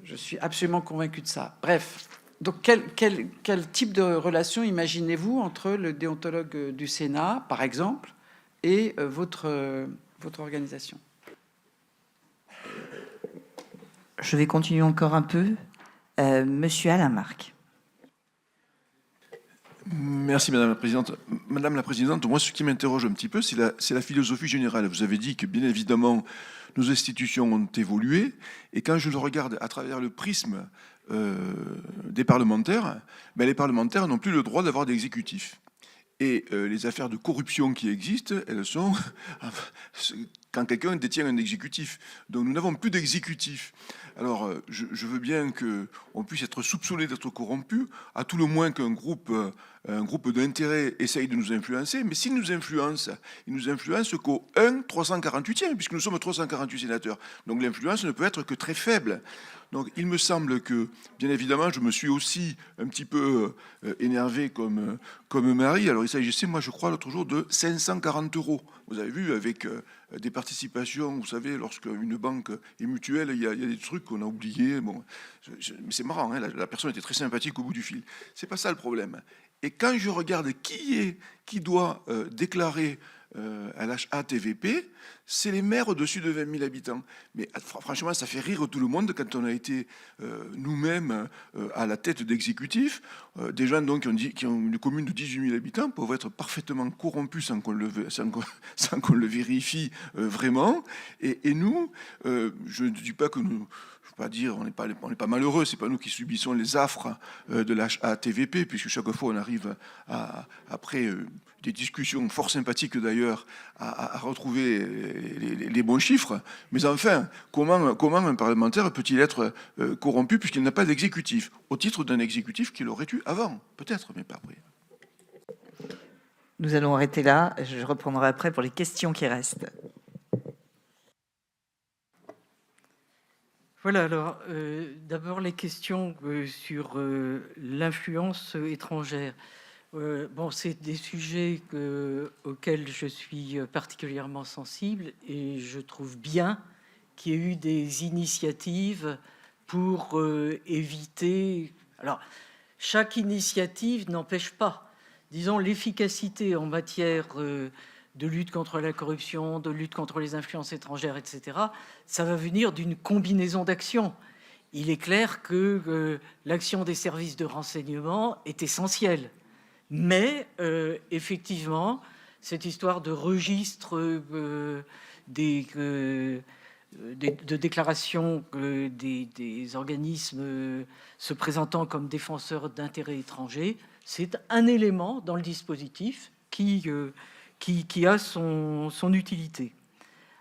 Je suis absolument convaincu de ça. Bref, donc quel type de relation imaginez-vous entre le déontologue du Sénat, par exemple, et votre organisation? Je vais continuer encore un peu. Monsieur Alain Marc. Merci Madame la Présidente. Madame la Présidente, moi ce qui m'interroge un petit peu, c'est la philosophie générale. Vous avez dit que bien évidemment nos institutions ont évolué, et quand je le regarde à travers le prisme des parlementaires, ben, les parlementaires n'ont plus le droit d'avoir d'exécutif. Et les affaires de corruption qui existent, elles sont quand quelqu'un détient un exécutif. Donc nous n'avons plus d'exécutif. Alors je veux bien qu'on puisse être soupçonné d'être corrompu, à tout le moins qu'un groupe d'intérêt essaye de nous influencer, mais s'il nous influence, il nous influence qu'au 1/348e, puisque nous sommes 348 sénateurs. Donc l'influence ne peut être que très faible. Donc il me semble que, bien évidemment, je me suis aussi un petit peu énervé comme Marie. Alors il s'agissait, moi je crois, l'autre jour de 540 €. Vous avez vu, avec des participations, vous savez, lorsqu'une banque est mutuelle, il y a des trucs qu'on a oubliés. Bon, mais c'est marrant, hein, la personne était très sympathique au bout du fil. C'est pas ça le problème. Et quand je regarde qui doit déclarer à la HATVP, c'est les maires au-dessus de 20 000 habitants. Mais franchement, ça fait rire tout le monde quand on a été nous-mêmes à la tête d'exécutif. Des gens donc, qui ont une commune de 18 000 habitants peuvent être parfaitement corrompus sans qu'on le vérifie vraiment. Et nous, je ne dis pas que nous... pas dire, on n'est pas malheureux, c'est pas nous qui subissons les affres de la HATVP, puisque chaque fois on arrive après des discussions fort sympathiques d'ailleurs à retrouver les bons chiffres. Mais enfin, comment un parlementaire peut-il être corrompu puisqu'il n'a pas d'exécutif, au titre d'un exécutif qu'il aurait eu avant, peut-être, mais pas après. Nous allons arrêter là. Je reprendrai après pour les questions qui restent. Voilà, alors d'abord les questions sur l'influence étrangère. Bon, c'est des sujets auxquels je suis particulièrement sensible et je trouve bien qu'il y ait eu des initiatives pour éviter. Alors, chaque initiative n'empêche pas, disons, l'efficacité en matière de lutte contre la corruption, de lutte contre les influences étrangères, etc. Ça va venir d'une combinaison d'actions. Il est clair que l'action des services de renseignement est essentielle. Mais effectivement, cette histoire de registre de déclaration des organismes se présentant comme défenseurs d'intérêts étrangers, c'est un élément dans le dispositif qui a son utilité.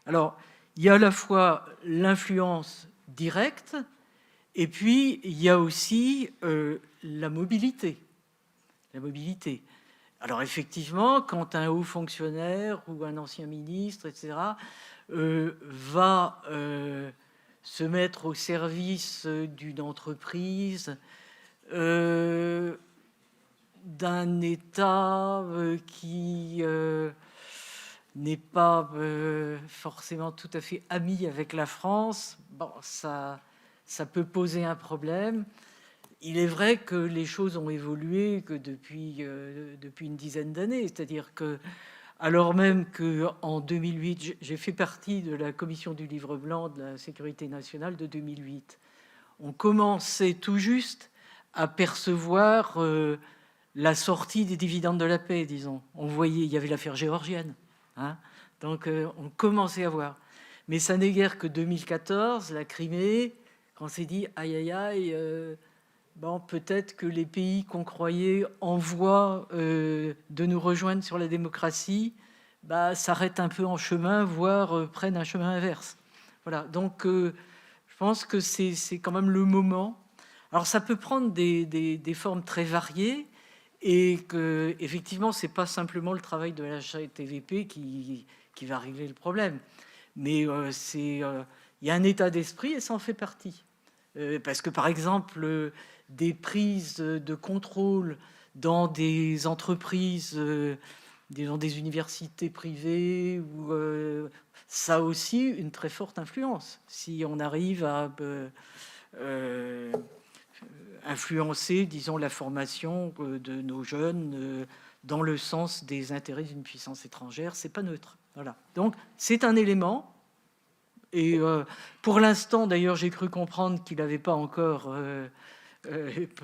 Alors, il y a à la fois l'influence directe, et puis il y a aussi la mobilité. La mobilité. Alors effectivement, quand un haut fonctionnaire ou un ancien ministre, etc., va se mettre au service d'une entreprise, d'un État qui n'est pas forcément tout à fait ami avec la France, bon, ça peut poser un problème. Il est vrai que les choses ont évolué que depuis une dizaine d'années, c'est-à-dire que, alors même qu'en 2008, j'ai fait partie de la commission du livre blanc de la sécurité nationale de 2008, on commençait tout juste à percevoir la sortie des dividendes de la paix, disons. On voyait, il y avait l'affaire géorgienne, hein, donc on commençait à voir. Mais ça n'est guère que 2014, la Crimée, quand on s'est dit aïe aïe aïe. Bon, peut-être que les pays qu'on croyait en voie de nous rejoindre sur la démocratie s'arrêtent un peu en chemin, voire prennent un chemin inverse. Voilà, donc je pense que c'est quand même le moment. Alors ça peut prendre des formes très variées et que effectivement c'est pas simplement le travail de la HATVP qui va régler le problème, mais il y a un état d'esprit et ça en fait partie. Parce que par exemple des prises de contrôle dans des entreprises, dans des universités privées, où ça a aussi une très forte influence. Si on arrive à influencer, disons, la formation de nos jeunes dans le sens des intérêts d'une puissance étrangère, c'est pas neutre. Voilà. Donc c'est un élément. Et pour l'instant, d'ailleurs, j'ai cru comprendre qu'il n'avait pas encore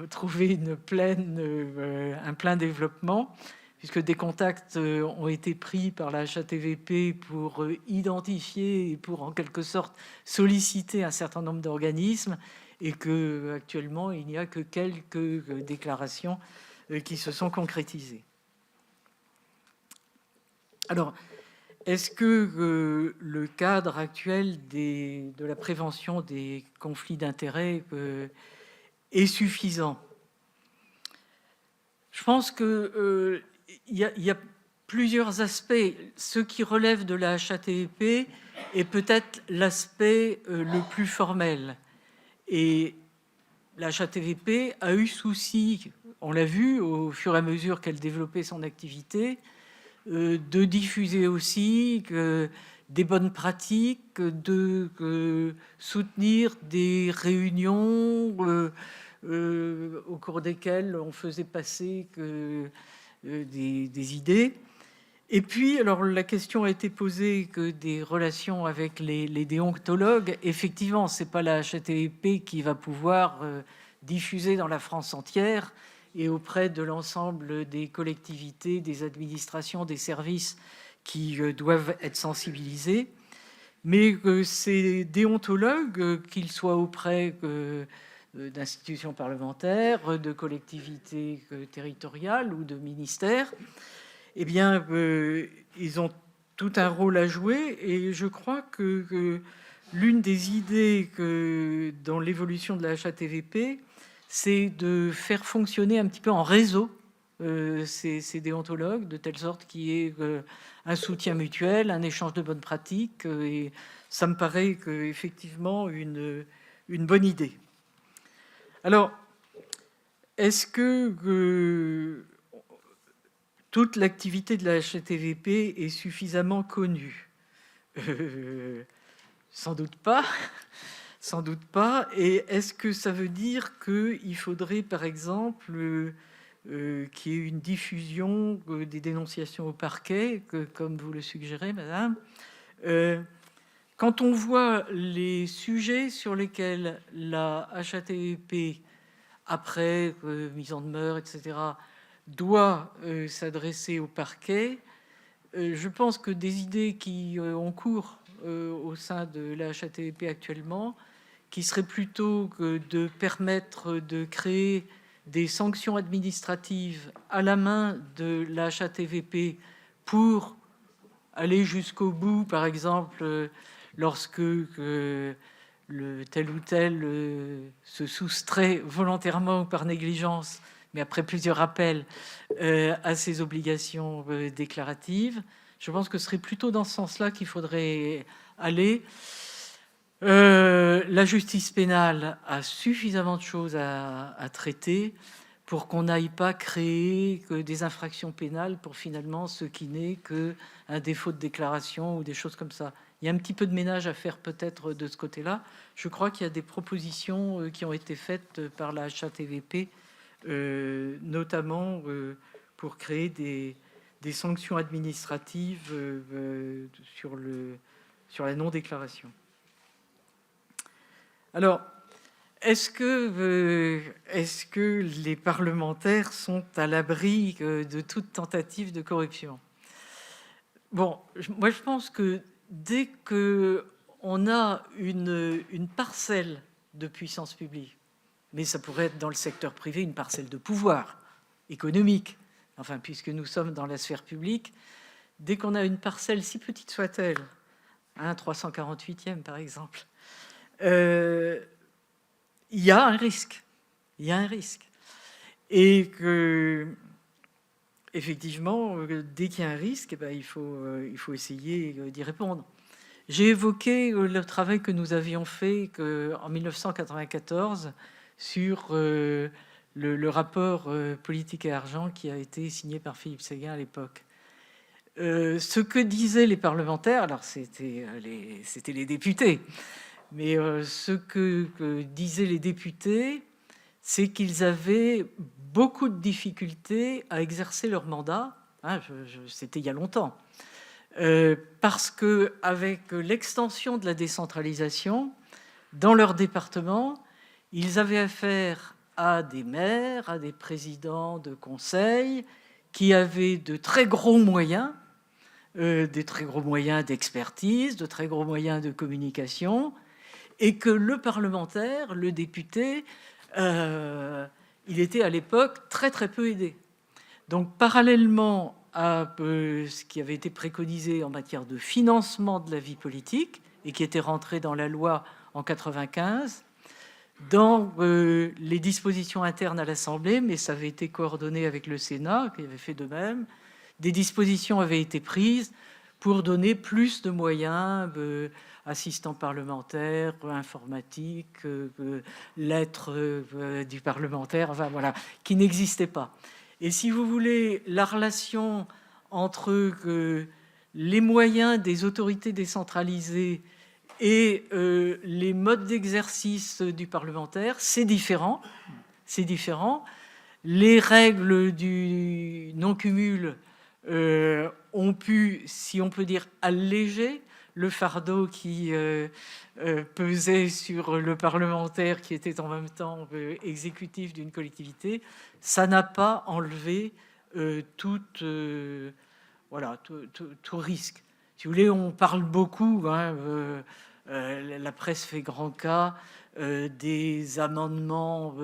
trouvé un plein développement, puisque des contacts ont été pris par la HATVP pour identifier et pour, en quelque sorte, solliciter un certain nombre d'organismes, et qu'actuellement, il n'y a que quelques déclarations qui se sont concrétisées. Alors, est-ce que le cadre actuel de la prévention des conflits d'intérêts est suffisant? Je pense qu'il y a plusieurs aspects. Ce qui relève de la HATVP est peut-être l'aspect le plus formel. Et la HATVP a eu souci, on l'a vu au fur et à mesure qu'elle développait son activité, de diffuser aussi des bonnes pratiques, de soutenir des réunions au cours desquelles on faisait passer des idées. Et puis, alors la question a été posée que des relations avec les déontologues. Effectivement, c'est pas la HATVP qui va pouvoir diffuser dans la France entière et auprès de l'ensemble des collectivités, des administrations, des services qui doivent être sensibilisés. Mais ces déontologues, qu'ils soient auprès d'institutions parlementaires, de collectivités territoriales ou de ministères, eh bien, ils ont tout un rôle à jouer. Et je crois que l'une des idées dans l'évolution de la HATVP, c'est de faire fonctionner un petit peu en réseau ces déontologues, de telle sorte qu'il y ait un soutien mutuel, un échange de bonnes pratiques. Et ça me paraît qu'effectivement, une une bonne idée. Alors, est-ce que toute l'activité de la HATVP est suffisamment connue ? Sans doute pas. Sans doute pas. Et est-ce que ça veut dire qu'il faudrait, par exemple, qu'il y ait une diffusion des dénonciations au parquet, comme vous le suggérez, madame ? Quand on voit les sujets sur lesquels la HATVP, après mise en demeure, etc., doit s'adresser au parquet, je pense que des idées qui ont cours au sein de la HATVP actuellement, qui serait plutôt que de permettre de créer des sanctions administratives à la main de la HATVP pour aller jusqu'au bout, par exemple, lorsque tel ou tel se soustrait volontairement ou par négligence, mais après plusieurs appels, à ses obligations déclaratives. Je pense que ce serait plutôt dans ce sens-là qu'il faudrait aller. La justice pénale a suffisamment de choses à traiter pour qu'on n'aille pas créer que des infractions pénales pour finalement ce qui n'est qu'un défaut de déclaration ou des choses comme ça. Il y a un petit peu de ménage à faire peut-être de ce côté-là. Je crois qu'il y a des propositions qui ont été faites par la HATVP, notamment pour créer des sanctions administratives sur la non-déclaration. Alors, est-ce que les parlementaires sont à l'abri de toute tentative de corruption ? Bon, moi je pense que dès qu'on a une parcelle de puissance publique, mais ça pourrait être dans le secteur privé une parcelle de pouvoir économique, enfin puisque nous sommes dans la sphère publique, dès qu'on a une parcelle, si petite soit-elle, 348e par exemple, il y a un risque. Il y a un risque. Et que, effectivement, dès qu'il y a un risque, eh ben, il faut essayer d'y répondre. J'ai évoqué le travail que nous avions fait en 1994 sur le rapport Politique et Argent qui a été signé par Philippe Séguin à l'époque. Ce que disaient les parlementaires, alors c'était les députés, mais ce que disaient les députés, c'est qu'ils avaient beaucoup de difficultés à exercer leur mandat. Hein, c'était il y a longtemps. Parce qu'avec l'extension de la décentralisation, dans leur département, ils avaient affaire à des maires, à des présidents de conseils qui avaient de très gros moyens, des très gros moyens d'expertise, de très gros moyens de communication, et que le parlementaire, le député, il était à l'époque très très peu aidé. Donc parallèlement à ce qui avait été préconisé en matière de financement de la vie politique et qui était rentré dans la loi en 1995, dans les dispositions internes à l'Assemblée, mais ça avait été coordonné avec le Sénat, qui avait fait de même, des dispositions avaient été prises pour donner plus de moyens, assistants parlementaires, informatique, lettres du parlementaire, enfin voilà, qui n'existaient pas. Et si vous voulez, la relation entre les moyens des autorités décentralisées et les modes d'exercice du parlementaire, c'est différent. C'est différent. Les règles du non-cumul ont pu, si on peut dire, alléger le fardeau qui pesait sur le parlementaire qui était en même temps exécutif d'une collectivité. Ça n'a pas enlevé tout risque. Si vous voulez, on parle beaucoup, la presse fait grand cas des amendements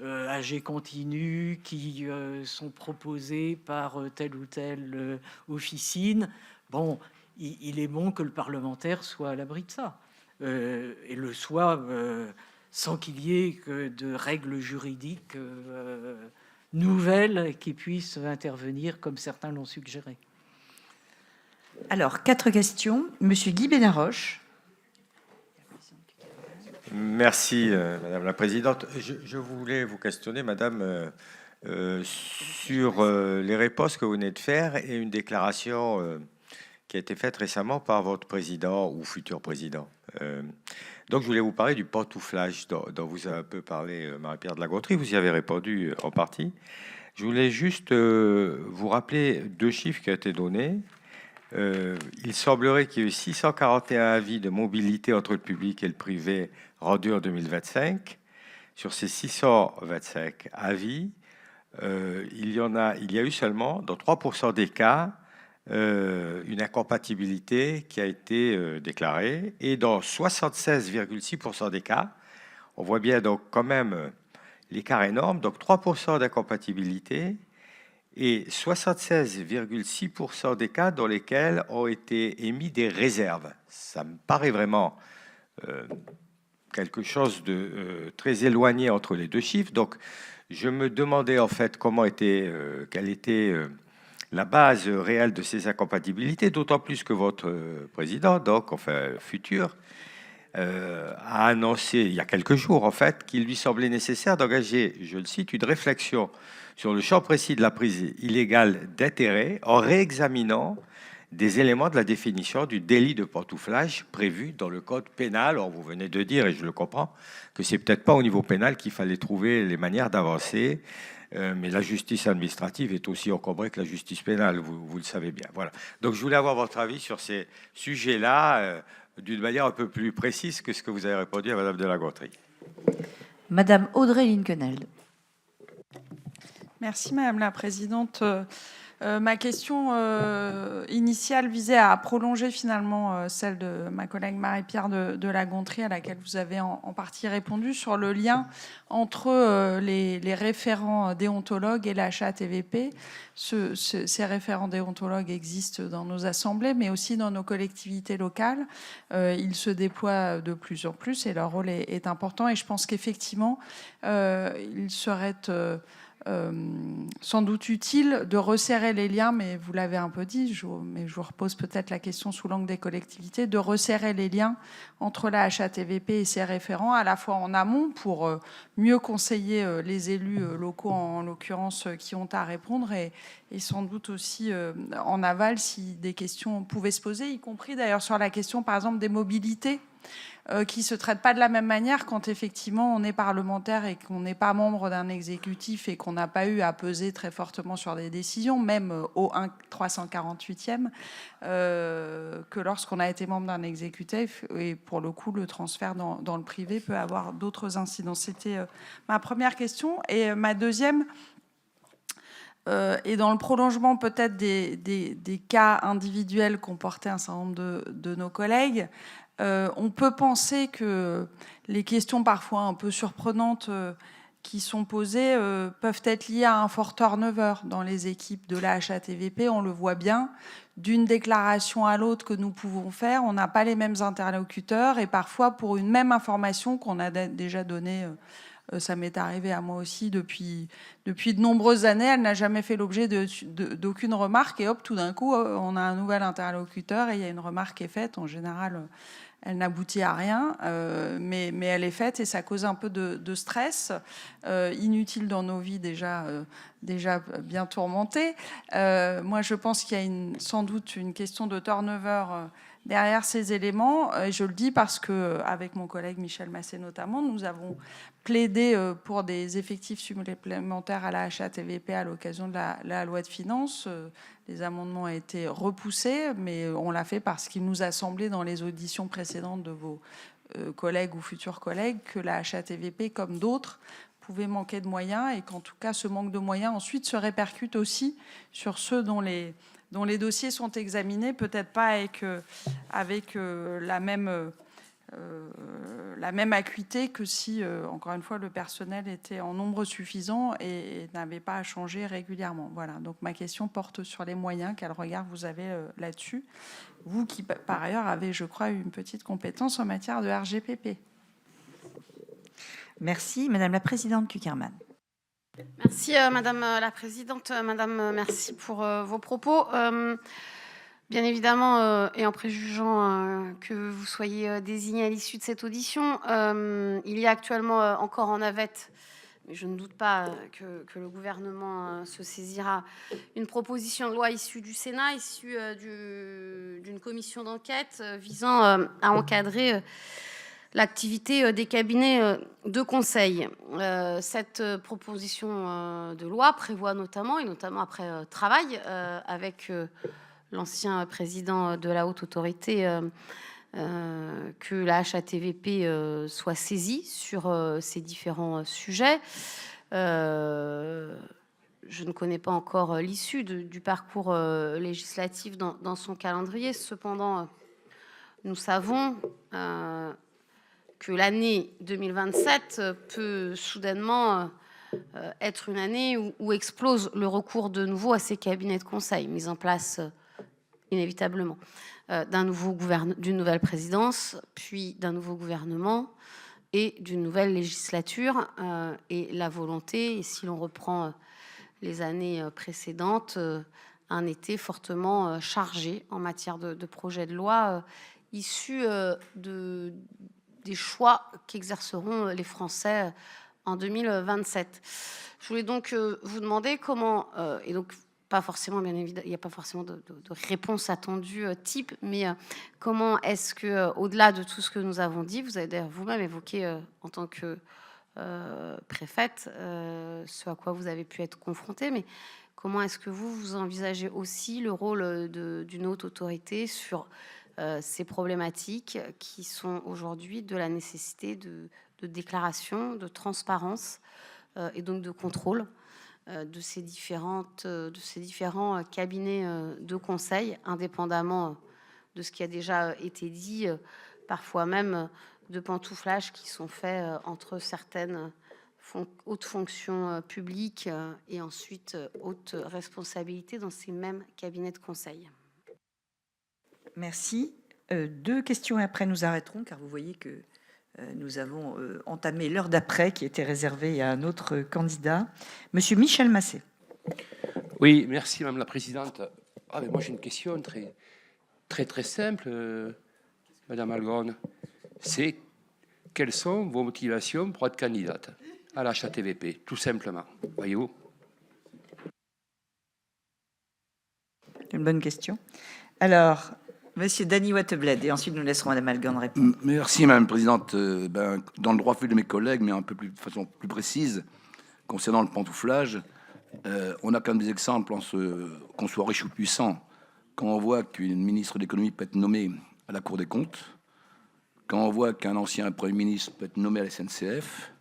à jet continu qui sont proposés par telle ou telle officine. Bon, il est bon que le parlementaire soit à l'abri de ça, et le soit sans qu'il y ait que de règles juridiques nouvelles qui puissent intervenir, comme certains l'ont suggéré. Alors, 4 questions. Monsieur Guy Benaroche. Merci, Madame la Présidente. Je voulais vous questionner, Madame, sur les réponses que vous venez de faire et une déclaration qui a été faite récemment par votre président ou futur président. Donc, je voulais vous parler du pantouflage dont vous avez un peu parlé, Marie-Pierre de la Gontrie. Vous y avez répondu en partie. Je voulais juste vous rappeler 2 chiffres qui ont été donnés. Il semblerait qu'il y ait eu 641 avis de mobilité entre le public et le privé rendus en 2025. Sur ces 625 avis, il y a eu seulement, dans 3% des cas, une incompatibilité qui a été déclarée. Et dans 76,6% des cas, on voit bien donc quand même l'écart énorme, donc 3% d'incompatibilité et 76,6% des cas dans lesquels ont été émis des réserves. Ça me paraît vraiment quelque chose de très éloigné entre les 2 chiffres. Donc, je me demandais en fait quelle était la base réelle de ces incompatibilités, d'autant plus que votre président, donc enfin futur, a annoncé il y a quelques jours en fait qu'il lui semblait nécessaire d'engager, je le cite, une réflexion sur le champ précis de la prise illégale d'intérêt en réexaminant des éléments de la définition du délit de pantouflage prévu dans le code pénal. Or, vous venez de dire, et je le comprends, que c'est peut-être pas au niveau pénal qu'il fallait trouver les manières d'avancer, mais la justice administrative est aussi encombrée que la justice pénale, vous le savez bien. Voilà. Donc, je voulais avoir votre avis sur ces sujets-là, d'une manière un peu plus précise que ce que vous avez répondu à Madame de la Gontrie. Madame Audrey Linkenheld. Merci Madame la Présidente. Ma question initiale visait à prolonger finalement celle de ma collègue Marie-Pierre de la Gontrie, à laquelle vous avez en partie répondu, sur le lien entre les référents déontologues et la HATVP. Ces référents déontologues existent dans nos assemblées, mais aussi dans nos collectivités locales. Ils se déploient de plus en plus et leur rôle est important. Et je pense qu'effectivement, il serait sans doute utile de resserrer les liens, mais vous l'avez un peu dit, mais je vous repose peut-être la question sous l'angle des collectivités, de resserrer les liens entre la HATVP et ses référents, à la fois en amont pour mieux conseiller les élus locaux, en l'occurrence, qui ont à répondre, et sans doute aussi en aval si des questions pouvaient se poser, y compris d'ailleurs sur la question, par exemple, des mobilités, qui ne se traitent pas de la même manière quand effectivement on est parlementaire et qu'on n'est pas membre d'un exécutif et qu'on n'a pas eu à peser très fortement sur des décisions, même au 348e, que lorsqu'on a été membre d'un exécutif. Et pour le coup, le transfert dans le privé peut avoir d'autres incidences. C'était ma première question. Et ma deuxième, et dans le prolongement peut-être des cas individuels qu'ont porté un certain nombre de nos collègues, on peut penser que les questions parfois un peu surprenantes qui sont posées peuvent être liées à un fort turnover dans les équipes de la HATVP. On le voit bien, d'une déclaration à l'autre que nous pouvons faire, on n'a pas les mêmes interlocuteurs et parfois pour une même information qu'on a déjà donnée, ça m'est arrivé à moi aussi depuis de nombreuses années, elle n'a jamais fait l'objet d'aucune remarque et hop, tout d'un coup, on a un nouvel interlocuteur et il y a une remarque qui est faite. En général, elle n'aboutit à rien, mais elle est faite et ça cause un peu de stress inutile dans nos vies déjà bien tourmentées. Moi, je pense qu'il y a sans doute une question de turnover derrière ces éléments. Et je le dis parce que, avec mon collègue Michel Massé notamment, nous avons plaidé pour des effectifs supplémentaires à la HATVP à l'occasion de la loi de finances. Les amendements ont été repoussés, mais on l'a fait parce qu'il nous a semblé dans les auditions précédentes de vos collègues ou futurs collègues que la HATVP, comme d'autres, pouvait manquer de moyens et qu'en tout cas ce manque de moyens ensuite se répercute aussi sur ceux dont les dossiers sont examinés, peut-être pas avec la même acuité que si, encore une fois, le personnel était en nombre suffisant et n'avait pas à changer régulièrement. Voilà, donc ma question porte sur les moyens. Quel regard vous avez là-dessus? Vous qui, par ailleurs, avez, je crois, une petite compétence en matière de RGPP. Merci. Madame la Présidente Cukierman. Merci Madame la Présidente. Madame, merci pour vos propos. Bien évidemment, et en préjugeant que vous soyez désigné à l'issue de cette audition, il y a actuellement encore en navette, mais je ne doute pas que le gouvernement se saisira, une proposition de loi issue du Sénat, issue d'une commission d'enquête visant à encadrer l'activité des cabinets de conseil. Cette proposition de loi prévoit notamment, et notamment après travail avec l'ancien président de la Haute Autorité, que la HATVP soit saisie sur ces différents sujets. Je ne connais pas encore l'issue du parcours législatif dans son calendrier. Cependant, nous savons que l'année 2027 peut soudainement être une année où explose le recours de nouveau à ces cabinets de conseil, mis en place inévitablement d'une nouvelle présidence, puis d'un nouveau gouvernement et d'une nouvelle législature. Et la volonté, et si l'on reprend les années précédentes, un été fortement chargé en matière de projets de loi issus des choix qu'exerceront les Français en 2027. Je voulais donc vous demander comment, et donc pas forcément, bien évidemment, il n'y a pas forcément de réponse attendue type, mais comment est-ce que, au-delà de tout ce que nous avons dit, vous avez d'ailleurs vous-même évoqué en tant que préfète ce à quoi vous avez pu être confronté, mais comment est-ce que vous envisagez aussi le rôle d'une haute autorité sur ces problématiques qui sont aujourd'hui de la nécessité de déclaration, de transparence et donc de contrôle de ces différents cabinets de conseil, indépendamment de ce qui a déjà été dit, parfois même de pantouflages qui sont faits entre certaines hautes fonctions publiques et ensuite hautes responsabilités dans ces mêmes cabinets de conseil. Merci. 2 questions et après nous arrêterons, car vous voyez que nous avons entamé l'heure d'après qui était réservée à un autre candidat. Monsieur Michel Massé. Oui, merci Madame la Présidente. Mais moi j'ai une question très simple, Madame Algorn. C'est quelles sont vos motivations pour être candidate à la HATVP, tout simplement, voyez-vous? Une bonne question. Alors, Monsieur Dany Wattebled, et ensuite nous laisserons Madame Algorn répondre. Merci Madame la Présidente. Dans le droit fil de mes collègues, mais un peu plus, de façon plus précise, concernant le pantouflage, on a quand même des exemples qu'on soit riche ou puissant. Quand on voit qu'une ministre de l'économie peut être nommée à la Cour des comptes, quand on voit qu'un ancien Premier ministre peut être nommé à la SNCF,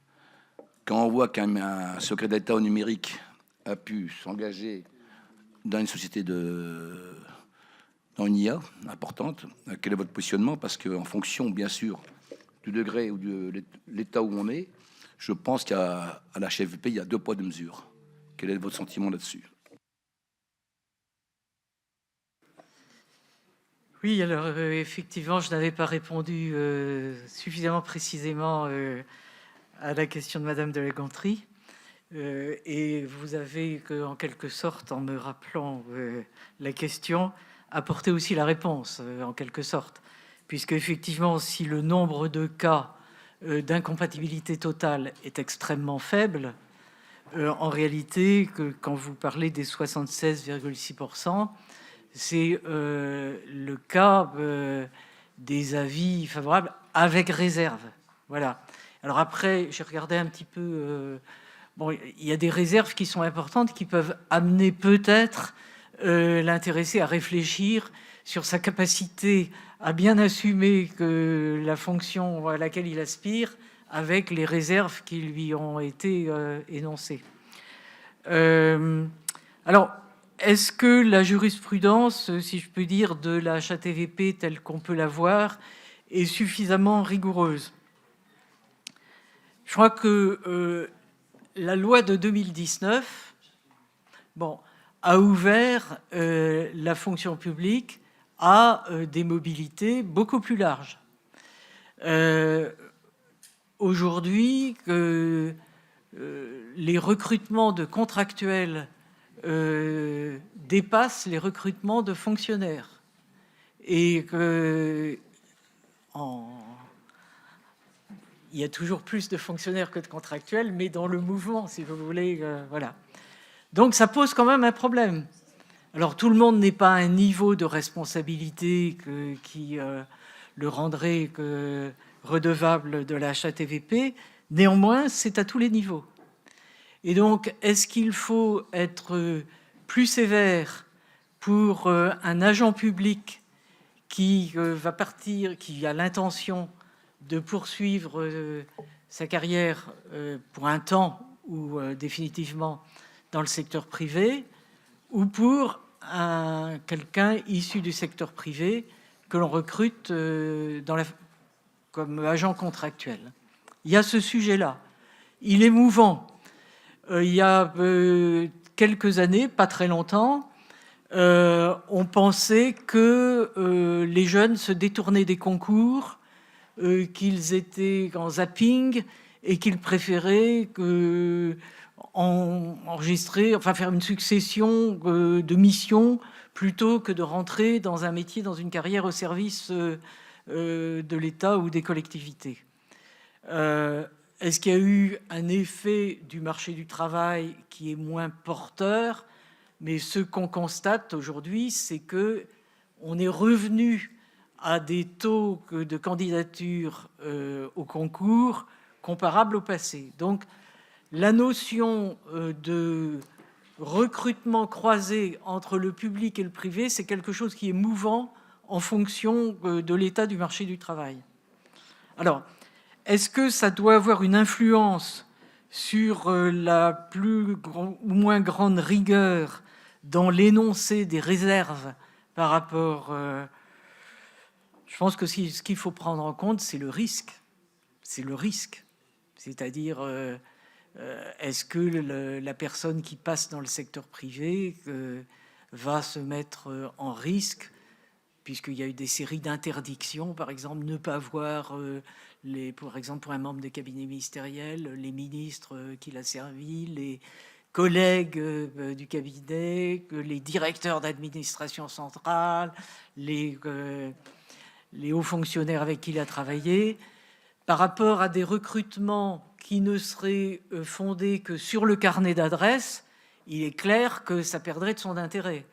quand on voit qu'un secrétaire d'État au numérique a pu s'engager dans une société dans une IA importante, quel est votre positionnement? Parce qu'en fonction, bien sûr, du degré ou de l'état où on est, je pense qu'à la HATVP, il y a 2 poids, 2 mesures. Quel est votre sentiment là-dessus? Oui, alors effectivement, je n'avais pas répondu suffisamment précisément à la question de Madame de la Gontrie. Et vous avez, en quelque sorte, en me rappelant la question, apporté aussi la réponse, en quelque sorte. Puisque, effectivement, si le nombre de cas d'incompatibilité totale est extrêmement faible, en réalité, quand vous parlez des 76,6%, c'est le cas des avis favorables avec réserve. Voilà. Alors après, j'ai regardé un petit peu... bon, il y a des réserves qui sont importantes, qui peuvent amener peut-être l'intéressé à réfléchir sur sa capacité à bien assumer que la fonction à laquelle il aspire avec les réserves qui lui ont été énoncées. Alors, est-ce que la jurisprudence, si je peux dire, de la HATVP telle qu'on peut la voir, est suffisamment rigoureuse? Je crois que la loi de 2019 a ouvert la fonction publique à des mobilités beaucoup plus larges. Aujourd'hui, les recrutements de contractuels dépassent les recrutements de fonctionnaires. et que il y a toujours plus de fonctionnaires que de contractuels, mais dans le mouvement, si vous voulez, voilà. Donc ça pose quand même un problème. Alors tout le monde n'est pas à un niveau de responsabilité qui le rendrait redevable de la HATVP. Néanmoins, c'est à tous les niveaux. Et donc, est-ce qu'il faut être plus sévère pour un agent public qui va partir, qui a l'intention de poursuivre sa carrière pour un temps ou définitivement dans le secteur privé, ou pour quelqu'un issu du secteur privé que l'on recrute comme agent contractuel? Il y a ce sujet-là. Il est mouvant. Il y a quelques années, pas très longtemps, on pensait que les jeunes se détournaient des concours, qu'ils étaient en zapping et qu'ils préféraient enregistrer, enfin faire une succession de missions plutôt que de rentrer dans un métier, dans une carrière au service de l'État ou des collectivités. Est-ce qu'il y a eu un effet du marché du travail qui est moins porteur? Mais ce qu'on constate aujourd'hui, c'est que on est revenu à des taux de candidature au concours comparables au passé. Donc, la notion de recrutement croisé entre le public et le privé, c'est quelque chose qui est mouvant en fonction de l'état du marché du travail. Alors, est-ce que ça doit avoir une influence sur la plus ou moins grande rigueur dans l'énoncé des réserves par rapport... je pense que ce qu'il faut prendre en compte, c'est le risque. C'est le risque. C'est-à-dire, est-ce que la personne qui passe dans le secteur privé va se mettre en risque, puisqu'il y a eu des séries d'interdictions, par exemple, ne pas voir, par exemple, pour un membre des cabinets ministériels, les ministres qu'il a servi, les collègues du cabinet, les directeurs d'administration centrale, les hauts fonctionnaires avec qui il a travaillé, par rapport à des recrutements qui ne seraient fondés que sur le carnet d'adresses, il est clair que ça perdrait de son intérêt.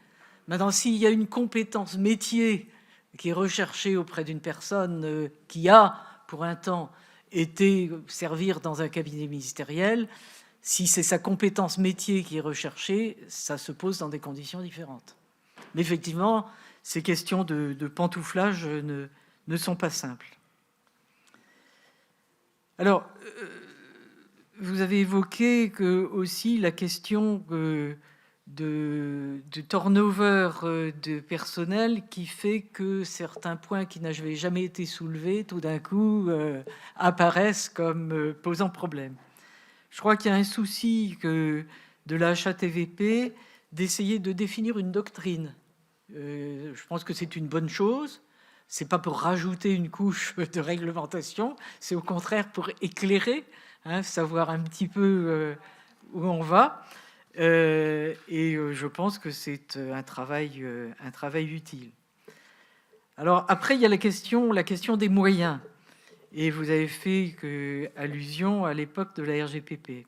Maintenant, s'il y a une compétence métier qui est recherchée auprès d'une personne qui a, pour un temps, été servir dans un cabinet ministériel, si c'est sa compétence métier qui est recherchée, ça se pose dans des conditions différentes. Mais effectivement, ces questions de pantouflage ne sont pas simples. Alors, vous avez évoqué aussi la question de turnover de personnel qui fait que certains points qui n'avaient jamais été soulevés, tout d'un coup, apparaissent comme posant problème. Je crois qu'il y a un souci de la HATVP d'essayer de définir une doctrine. Je pense que c'est une bonne chose. C'est pas pour rajouter une couche de réglementation, c'est au contraire pour éclairer, savoir un petit peu où on va. Et je pense que c'est un travail utile. Alors après, il y a la question des moyens. Et vous avez fait allusion à l'époque de la RGPP.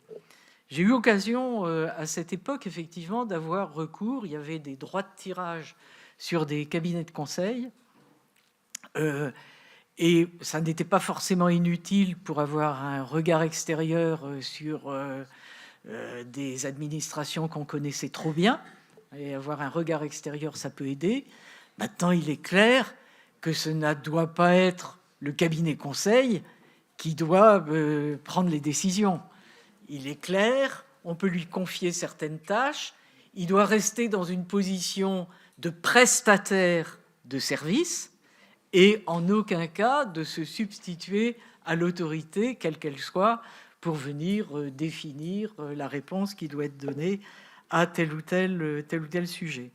J'ai eu occasion à cette époque, effectivement, d'avoir recours. Il y avait des droits de tirage sur des cabinets de conseil. Et ça n'était pas forcément inutile pour avoir un regard extérieur sur des administrations qu'on connaissait trop bien. Et avoir un regard extérieur, ça peut aider. Maintenant, il est clair que ce ne doit pas être le cabinet conseil qui doit prendre les décisions. Il est clair, on peut lui confier certaines tâches. Il doit rester dans une position de prestataire de service et en aucun cas de se substituer à l'autorité, quelle qu'elle soit, pour venir définir la réponse qui doit être donnée à tel ou tel sujet.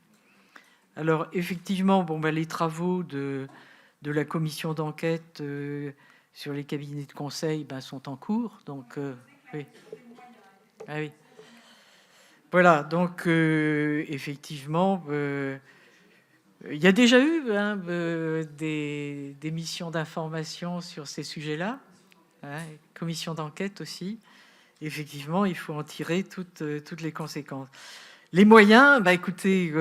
Alors, effectivement, les travaux de la commission d'enquête sur les cabinets de conseil sont en cours. Donc, oui. Ah oui. Voilà, donc, effectivement... Il y a déjà eu des missions d'information sur ces sujets-là, commission d'enquête aussi. Effectivement, il faut en tirer toutes les conséquences. Les moyens, écoutez,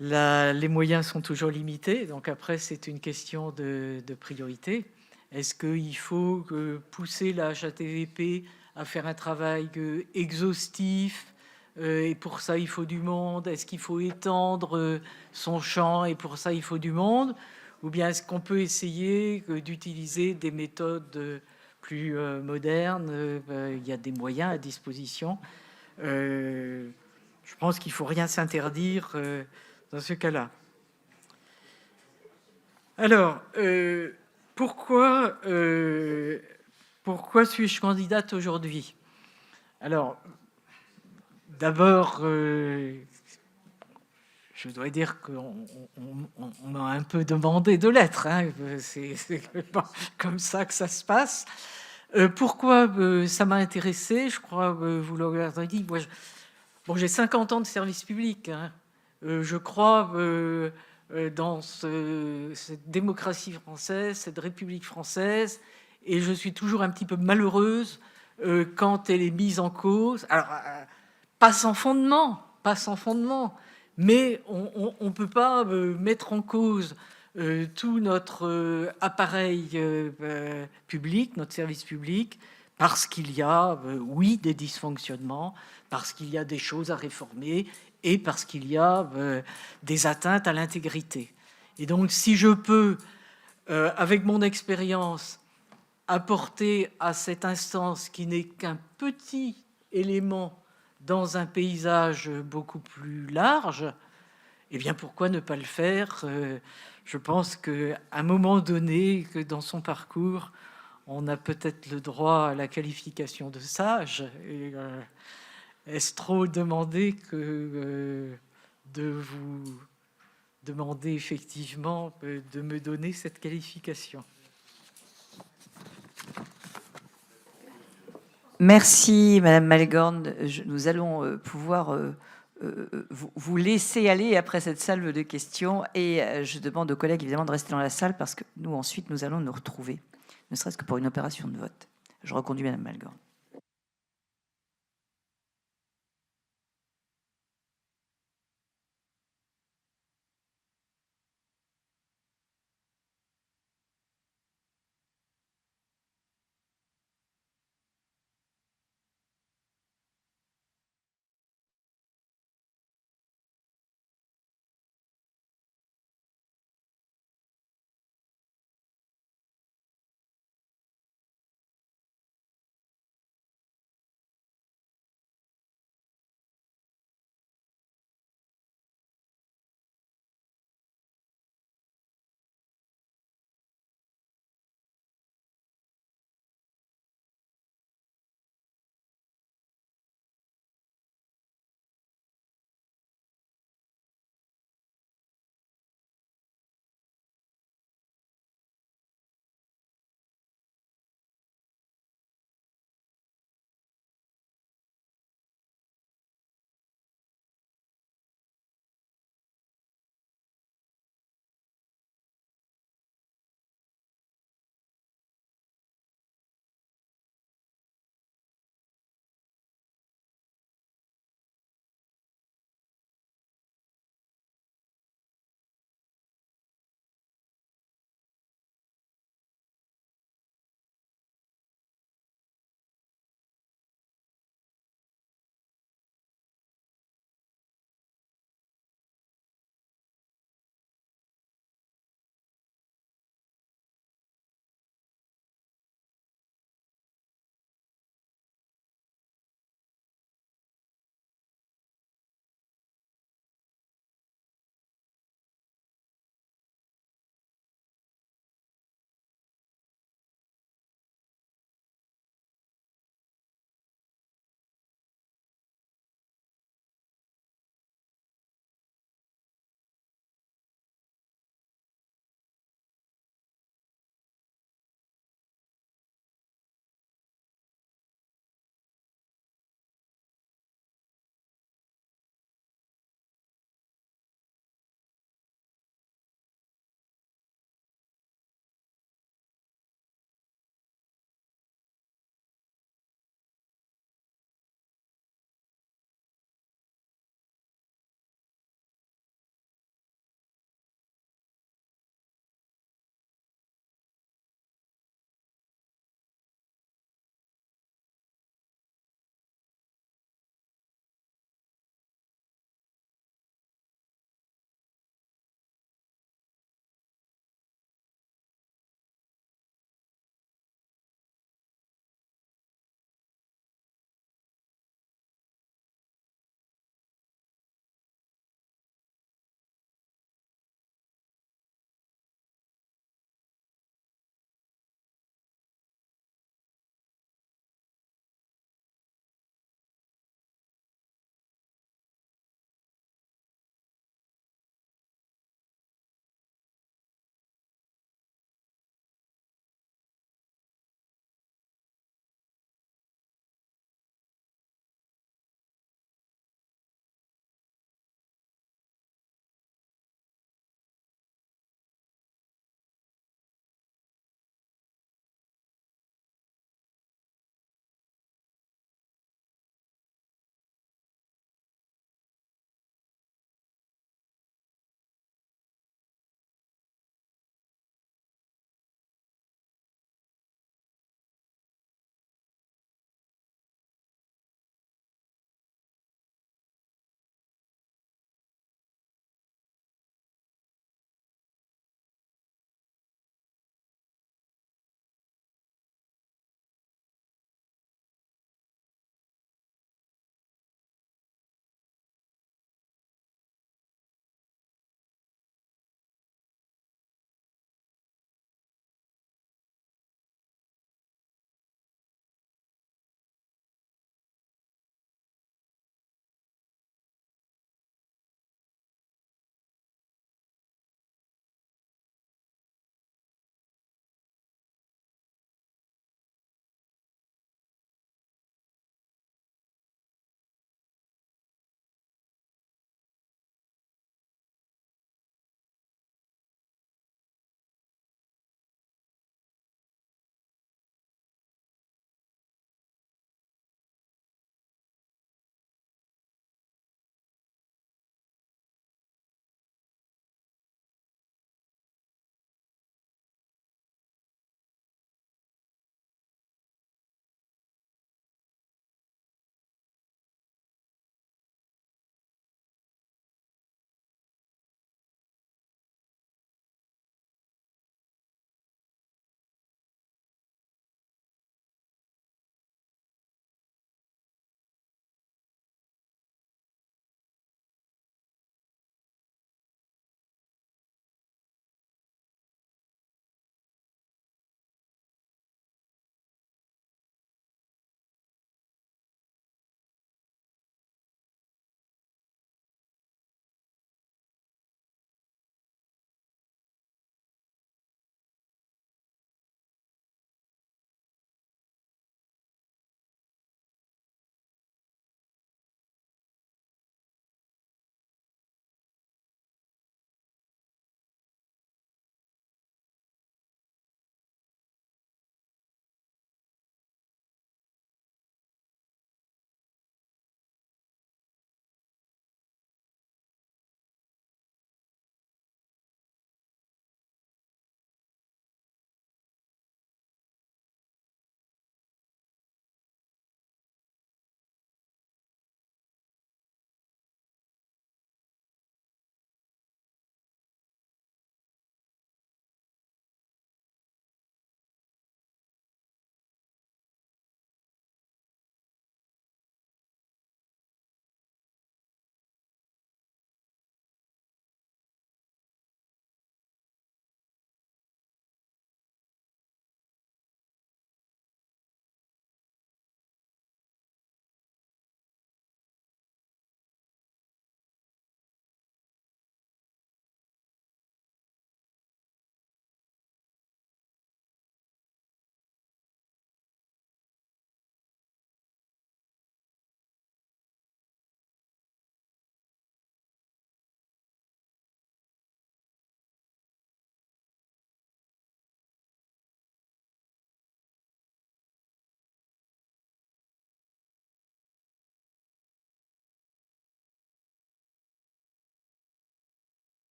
les moyens sont toujours limités, donc après c'est une question de priorité. Est-ce qu'il faut pousser la HATVP à faire un travail exhaustif et pour ça il faut du monde? Est-ce qu'il faut étendre son champ et pour ça il faut du monde? Ou bien est-ce qu'on peut essayer d'utiliser des méthodes plus modernes? Il y a des moyens à disposition. Je pense qu'il ne faut rien s'interdire dans ce cas-là. Alors, pourquoi suis-je candidate aujourd'hui? Alors, d'abord, je dois dire qu'on m'a un peu demandé de l'être. C'est pas comme ça que ça se passe. Pourquoi ça m'a intéressé? Je crois que vous l'aurez dit. Moi, j'ai 50 ans de service public. Je crois dans cette démocratie française, cette République française, et je suis toujours un petit peu malheureuse quand elle est mise en cause. Alors, pas sans fondement, mais on ne peut pas mettre en cause tout notre appareil public, notre service public, parce qu'il y a, oui, des dysfonctionnements, parce qu'il y a des choses à réformer et parce qu'il y a des atteintes à l'intégrité. Et donc, si je peux, avec mon expérience, apporter à cette instance qui n'est qu'un petit élément dans un paysage beaucoup plus large, eh bien, pourquoi ne pas le faire? Je pense qu'à un moment donné, que dans son parcours, on a peut-être le droit à la qualification de sage. Et, est-ce trop demander que de vous demander effectivement de me donner cette qualification? Merci, Madame Malgorn. Nous allons pouvoir vous laisser aller après cette salve de questions. Et je demande aux collègues, évidemment, de rester dans la salle parce que nous, ensuite, nous allons nous retrouver, ne serait-ce que pour une opération de vote. Je reconduis Madame Malgorn.